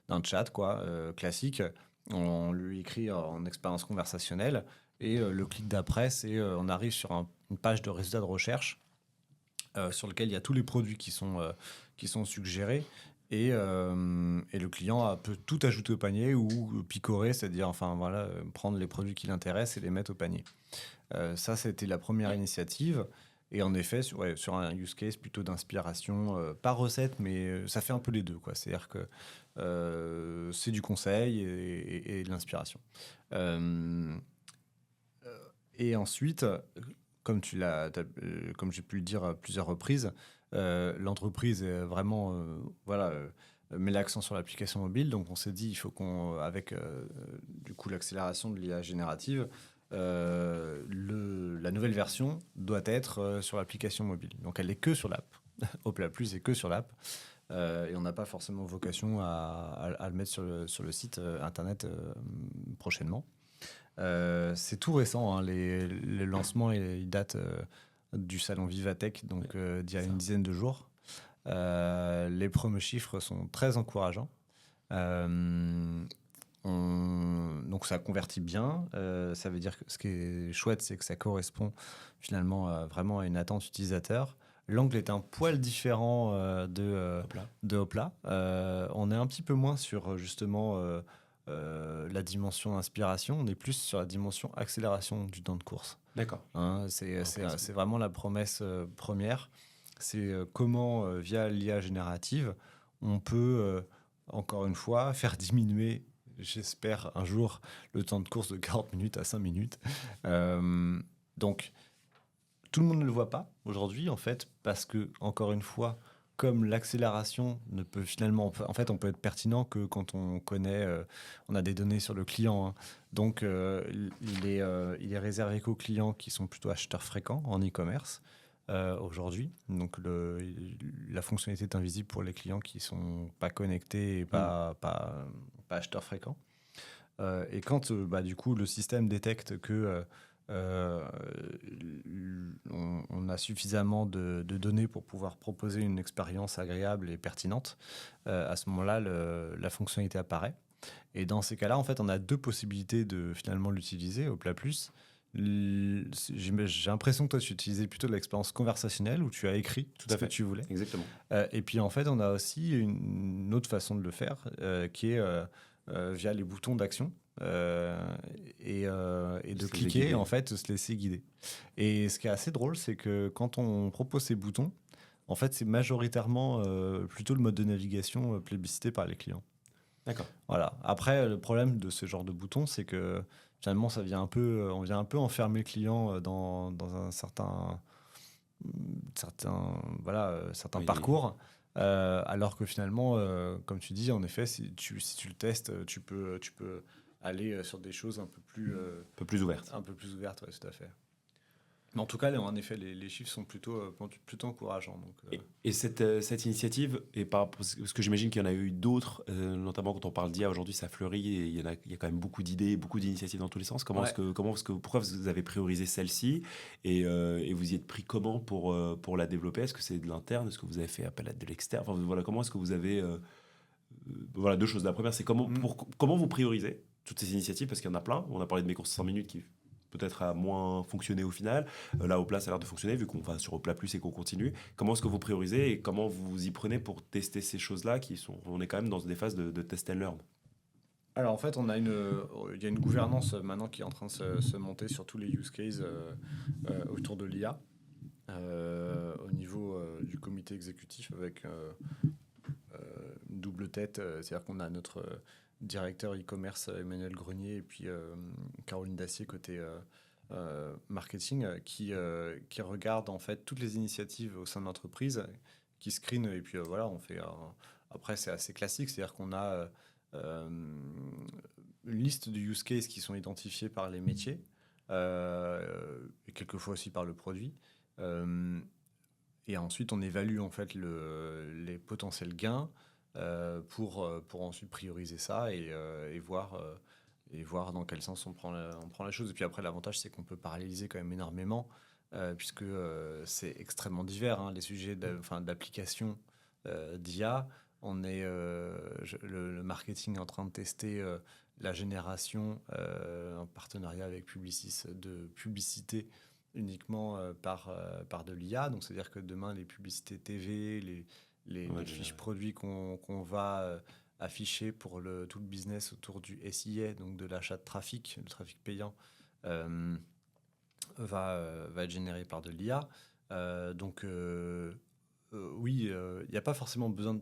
d'un chat quoi, classique. On lui écrit en expérience conversationnelle et le clic d'après, c'est on arrive sur une page de résultats de recherche sur lequel il y a tous les produits qui sont suggérés et le client peut tout ajouter au panier ou picorer, c'est-à-dire enfin voilà, prendre les produits qui l'intéressent et les mettre au panier. Ça, c'était la première initiative. Et en effet, sur un use case plutôt d'inspiration, pas recette, mais ça fait un peu les deux, quoi. C'est-à-dire que c'est du conseil et de l'inspiration. Et ensuite, comme j'ai pu le dire à plusieurs reprises, l'entreprise est vraiment met l'accent sur l'application mobile. Donc on s'est dit il faut avec du coup l'accélération de l'IA générative, la nouvelle version doit être sur l'application mobile. Donc elle est que sur l'app. Hopla Plus est que sur l'app. Et on n'a pas forcément vocation à le mettre sur le site internet prochainement. C'est tout récent, hein, les lancements ils datent du salon Vivatech, donc d'il y a une dizaine de jours. Les premiers chiffres sont très encourageants. Donc ça convertit bien. Ça veut dire que ce qui est chouette, c'est que ça correspond finalement vraiment à une attente utilisateur. L'angle est un poil différent de Hopla. On est un petit peu moins sur justement la dimension inspiration, on est plus sur la dimension accélération du temps de course. D'accord. Hein, c'est vraiment la promesse première. C'est comment, via l'IA générative, on peut, encore une fois, faire diminuer, j'espère, un jour, le temps de course de 40 minutes à 5 minutes. Donc, tout le monde ne le voit pas aujourd'hui, en fait, parce que, encore une fois, comme l'accélération ne peut finalement... En fait, on peut être pertinent que quand on connaît... on a des données sur le client. Hein. Donc, il est réservé qu'aux clients qui sont plutôt acheteurs fréquents en e-commerce aujourd'hui. Donc, la fonctionnalité est invisible pour les clients qui ne sont pas connectés et pas acheteurs fréquents. Et quand, du coup, le système détecte que... on a suffisamment de données pour pouvoir proposer une expérience agréable et pertinente. À ce moment-là, la fonctionnalité apparaît. Et dans ces cas-là, en fait, on a 2 possibilités de finalement l'utiliser, Hopla Plus. J'ai l'impression que toi, tu utilisais plutôt de l'expérience conversationnelle où tu as écrit tout ce que tu voulais. Exactement. Et puis, en fait, on a aussi une autre façon de le faire qui est via les boutons d'action. Et de cliquer, en fait, se laisser guider. Et ce qui est assez drôle, c'est que quand on propose ces boutons, en fait, c'est majoritairement plutôt le mode de navigation plébiscité par les clients. D'accord. Voilà. Après, le problème de ce genre de bouton, c'est que finalement, on vient un peu enfermer le client dans un certain parcours. Alors que finalement, comme tu dis, en effet, si tu le testes, tu peux aller sur des choses un peu plus ouvertes. Un peu plus ouvertes, ouais, tout à fait. Mais en tout cas, en effet, les chiffres sont plutôt encourageants. Donc, Et cette initiative, et parce que j'imagine qu'il y en a eu d'autres, notamment quand on parle d'IA aujourd'hui, ça fleurit et il y a quand même beaucoup d'idées, beaucoup d'initiatives dans tous les sens. Pourquoi vous avez priorisé celle-ci et vous y êtes pris comment pour la développer? Est-ce que c'est de l'interne? Est-ce que vous avez fait appel à de l'externe? Enfin, voilà, comment est-ce que vous avez... voilà, deux choses. La première, c'est comment vous priorisez toutes ces initiatives? Parce qu'il y en a plein. On a parlé de mes courses 100 minutes qui peut-être a moins fonctionné au final. Là, Hopla, ça a l'air de fonctionner vu qu'on va sur Hopla Plus et qu'on continue. Comment est-ce que vous priorisez et comment vous y prenez pour tester ces choses-là on est quand même dans des phases de test and learn. Alors en fait, il y a une gouvernance maintenant qui est en train de se monter sur tous les use cases autour de l'IA au niveau du comité exécutif avec une double tête. C'est-à-dire qu'on a notre directeur e-commerce Emmanuel Grenier et puis Caroline Dacier côté marketing qui regarde en fait toutes les initiatives au sein de l'entreprise, qui screen et puis voilà, on fait après c'est assez classique, c'est-à-dire qu'on a une liste de use cases qui sont identifiés par les métiers et quelquefois aussi par le produit. Et ensuite, on évalue en fait les potentiels gains pour ensuite prioriser ça et voir dans quel sens on prend la chose. Et puis après, l'avantage, c'est qu'on peut paralléliser quand même énormément puisque c'est extrêmement divers, hein, les sujets d'application d'IA. Le marketing est en train de tester la génération en partenariat avec Publicis de publicité uniquement par de l'IA. Donc, c'est-à-dire que demain, les publicités TV, les fiches produits qu'on va afficher pour tout le business autour du SIA, donc de l'achat de trafic, le trafic payant, va être généré par de l'IA. Oui, il n'y a pas forcément besoin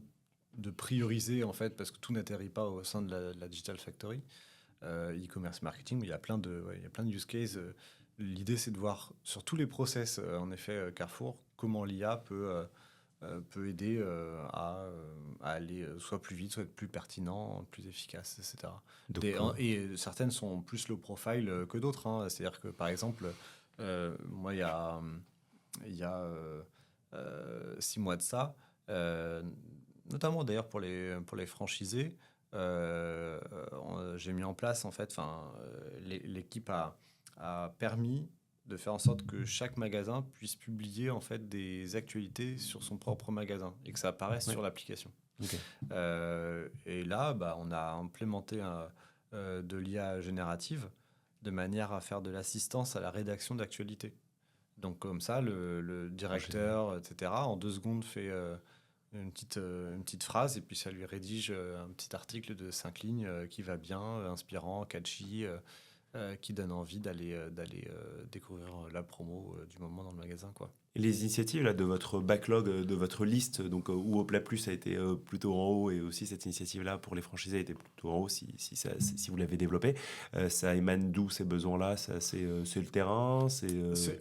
de prioriser, en fait, parce que tout n'atterrit pas au sein de la Digital Factory. E-commerce marketing, il y a plein de use cases. L'idée, c'est de voir sur tous les process, en effet, Carrefour, comment l'IA peut aider à aller soit plus vite, soit être plus pertinent, plus efficace, etc. Et certaines sont plus low profile que d'autres, hein. C'est-à-dire que, par exemple, moi, il y a 6 mois de ça, notamment d'ailleurs pour les franchisés, j'ai mis en place, en fait, l'équipe a permis de faire en sorte que chaque magasin puisse publier en fait des actualités sur son propre magasin et que ça apparaisse sur l'application. Okay. Et là, on a implémenté de l'IA générative de manière à faire de l'assistance à la rédaction d'actualités. Donc comme ça, le directeur, etc., en 2 secondes fait une petite phrase et puis ça lui rédige un petit article de 5 lignes qui va bien, inspirant, catchy, qui donne envie d'aller découvrir la promo du moment dans le magasin, quoi. Et les initiatives là, de votre backlog, de votre liste, donc où Hopla Plus a été plutôt en haut et aussi cette initiative-là pour les franchisés a été plutôt en haut si vous l'avez développée, ça émane d'où ces besoins-là? C'est le terrain?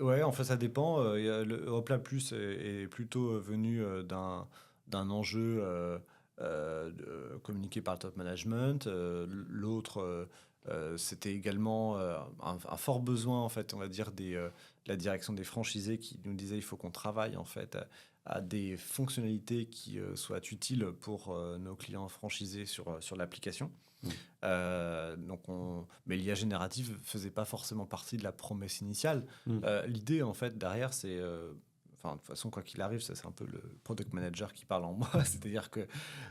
Ouais, en fait, ça dépend. Le Hopla Plus est plutôt venu d'un enjeu communiqué par le top management. L'autre... c'était également un fort besoin, en fait, on va dire, de la direction des franchisés qui nous disait il faut qu'on travaille en fait à des fonctionnalités qui soient utiles pour nos clients franchisés sur l'application. Mais l'IA générative faisait pas forcément partie de la promesse initiale. L'idée, en fait, derrière, c'est... de toute façon, quoi qu'il arrive, ça c'est un peu le product manager qui parle en moi. C'est-à-dire que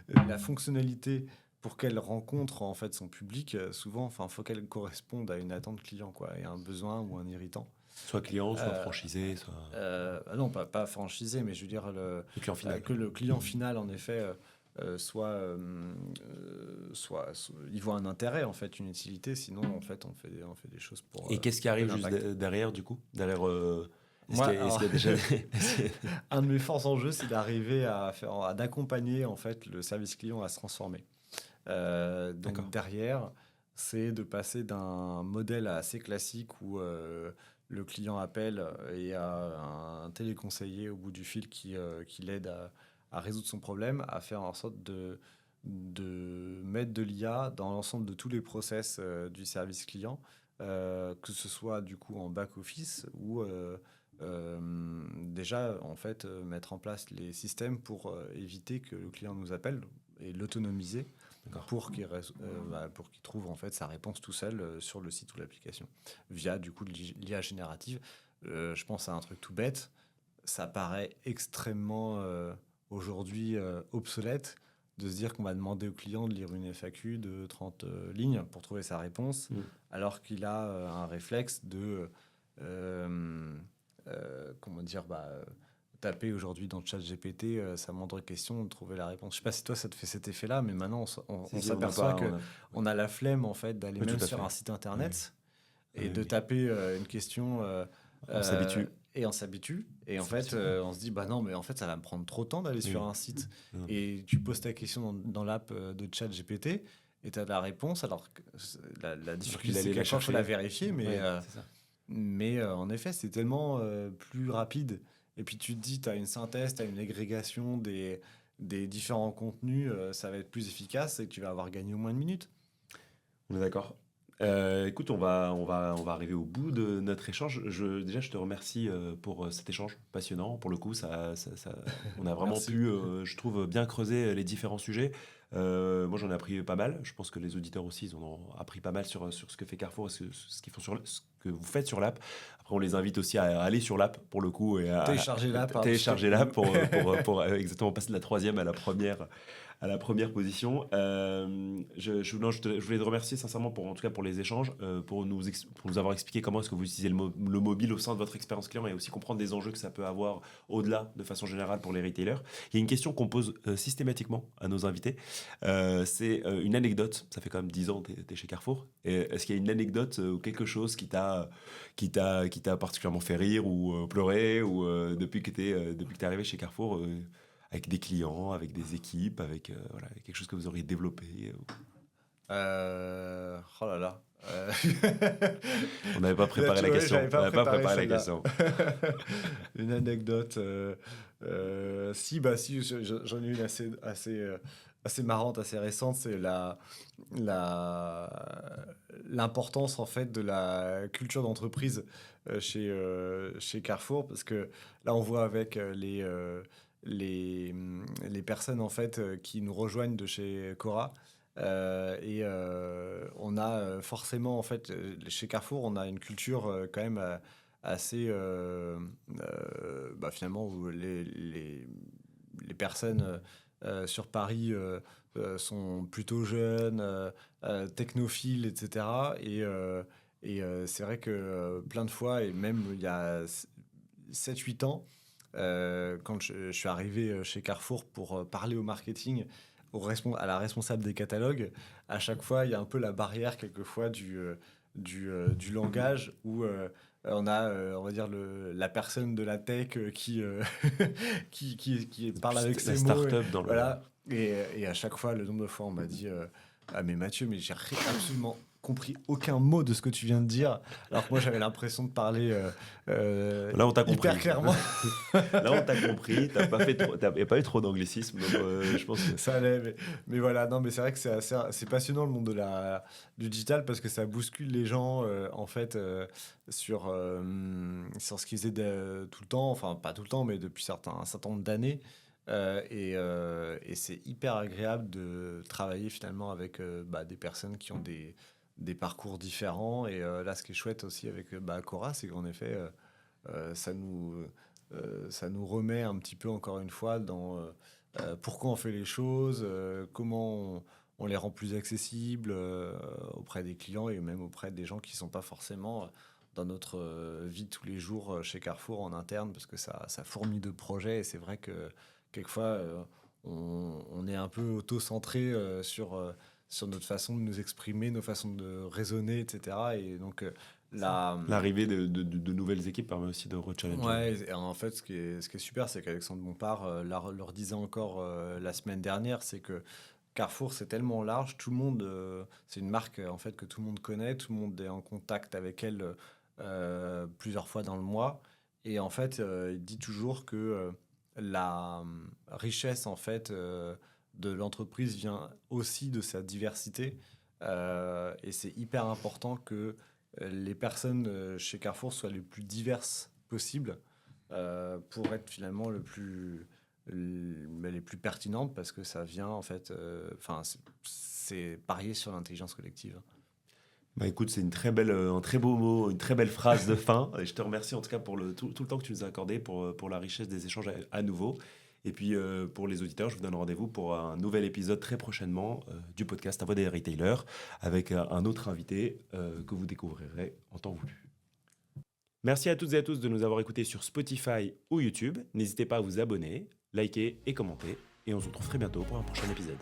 la fonctionnalité... pour qu'elle rencontre en fait son public, souvent, faut qu'elle corresponde à une attente client, quoi, et à un besoin ou un irritant. Soit client, soit franchisé, soit... non, pas franchisé, mais je veux dire le client final. Que le client final, en effet, soit il voit un intérêt, en fait, une utilité. Sinon, en fait, on fait des choses pour... Et qu'est-ce qui arrive juste derrière, du coup, derrière un de mes forts enjeux, c'est d'arriver d'accompagner en fait le service client à se transformer. Donc derrière, c'est de passer d'un modèle assez classique où le client appelle et il y a un téléconseiller au bout du fil qui l'aide à résoudre son problème, à faire en sorte de mettre de l'IA dans l'ensemble de tous les process du service client, que ce soit du coup en back-office ou déjà en fait mettre en place les systèmes pour éviter que le client nous appelle et l'autonomiser pour pour qu'il trouve en fait sa réponse tout seul sur le site ou l'application via du coup l'IA générative. Je pense à un truc tout bête, ça paraît extrêmement aujourd'hui obsolète de se dire qu'on va demander au client de lire une FAQ de 30 lignes pour trouver sa réponse, alors qu'il a un réflexe de comment dire, taper aujourd'hui dans le chat GPT sa moindre question, de trouver la réponse. Je sais pas si toi ça te fait cet effet-là, mais maintenant on s'aperçoit qu'on a la flemme en fait d'aller même sur un site internet et de taper une question. On s'habitue. Et on s'habitue. Et en fait, on se dit, bah non, mais en fait, ça va me prendre trop de temps d'aller sur un site. Et tu poses ta question dans l'app de chat GPT et tu as la réponse. Alors que la difficulté, c'est qu'il faut la vérifier. Mais en effet, c'est tellement plus rapide. Et puis tu te dis, tu as une synthèse, tu as une agrégation des différents contenus, ça va être plus efficace et tu vas avoir gagné au moins une minute. On est d'accord. Écoute, on va arriver au bout de notre échange. Déjà, je te remercie pour cet échange passionnant. Pour le coup, on a vraiment pu, je trouve, bien creuser les différents sujets. Moi, j'en ai appris pas mal. Je pense que les auditeurs aussi, ils en ont appris pas mal sur ce que fait Carrefour et ce que vous faites sur l'app. Après, on les invite aussi à aller sur l'app, pour le coup, et à télécharger l'app pour exactement passer de la troisième à la première position. Je voulais te remercier sincèrement en tout cas pour les échanges, pour nous avoir expliqué comment est-ce que vous utilisez le mobile au sein de votre expérience client et aussi comprendre des enjeux que ça peut avoir au-delà de façon générale pour les retailers. Il y a une question qu'on pose systématiquement à nos invités. C'est une anecdote. Ça fait quand même 10 ans que tu es chez Carrefour. Est-ce qu'il y a une anecdote ou quelque chose qui t'a particulièrement fait rire ou pleurer ou depuis que tu es arrivé chez Carrefour avec des clients, avec des équipes, avec quelque chose que vous auriez développé Oh là là. On n'avait pas préparé la question. Une anecdote. Si, j'en ai une assez marrante, assez récente. C'est l'importance en fait de la culture d'entreprise chez Carrefour, parce que là on voit avec les personnes en fait qui nous rejoignent de chez Cora. On a forcément en fait chez Carrefour on a une culture quand même assez finalement où les personnes sur Paris sont plutôt jeunes, technophiles, etc. C'est vrai que plein de fois, et même il y a 7-8 ans, quand je suis arrivé chez Carrefour pour parler au marketing, à la responsable des catalogues, à chaque fois, il y a un peu la barrière quelquefois du langage où on a, on va dire, la personne de la tech qui parle avec ses mots. Voilà. Et à chaque fois, le nombre de fois, on m'a dit ah mais Mathieu, mais j'ai absolument compris aucun mot de ce que tu viens de dire, alors que moi j'avais l'impression de parler là on t'a hyper clairement. Là on t'a compris, t'as pas eu trop d'anglicisme, donc je pense que ça allait, mais voilà, non, mais c'est vrai que c'est passionnant le monde du digital, parce que ça bouscule les gens en fait sur ce qu'ils faisaient tout le temps, enfin pas tout le temps, mais depuis un certain nombre d'années. Et c'est hyper agréable de travailler finalement avec des personnes qui ont des parcours différents. Et là, ce qui est chouette aussi avec Cora, c'est qu'en effet, ça nous remet un petit peu, encore une fois, dans pourquoi on fait les choses, comment on les rend plus accessibles auprès des clients et même auprès des gens qui ne sont pas forcément dans notre vie de tous les jours chez Carrefour en interne, parce que ça fourmille de projets. Et c'est vrai que quelquefois, on est un peu auto-centré sur notre façon de nous exprimer, nos façons de raisonner, etc. Et donc, l'arrivée de nouvelles équipes permet aussi de rechallenger. Ouais, et en fait, ce qui est super, c'est qu'Alexandre Bompard leur disait encore la semaine dernière, c'est que Carrefour, c'est tellement large, tout le monde, c'est une marque en fait que tout le monde connaît, tout le monde est en contact avec elle plusieurs fois dans le mois. Et en fait, il dit toujours que la richesse en fait de l'entreprise vient aussi de sa diversité. Et c'est hyper important que les personnes chez Carrefour soient les plus diverses possibles pour être finalement les plus pertinentes, parce que ça vient en fait, c'est parier sur l'intelligence collective. Bah écoute, c'est un très beau mot, une très belle phrase de fin. Et je te remercie en tout cas pour tout le temps que tu nous as accordé pour la richesse des échanges à nouveau. Et puis pour les auditeurs, je vous donne rendez-vous pour un nouvel épisode très prochainement du podcast La Voix des Retailers avec un autre invité que vous découvrirez en temps voulu. Merci à toutes et à tous de nous avoir écoutés sur Spotify ou YouTube. N'hésitez pas à vous abonner, liker et commenter. Et on se retrouve très bientôt pour un prochain épisode.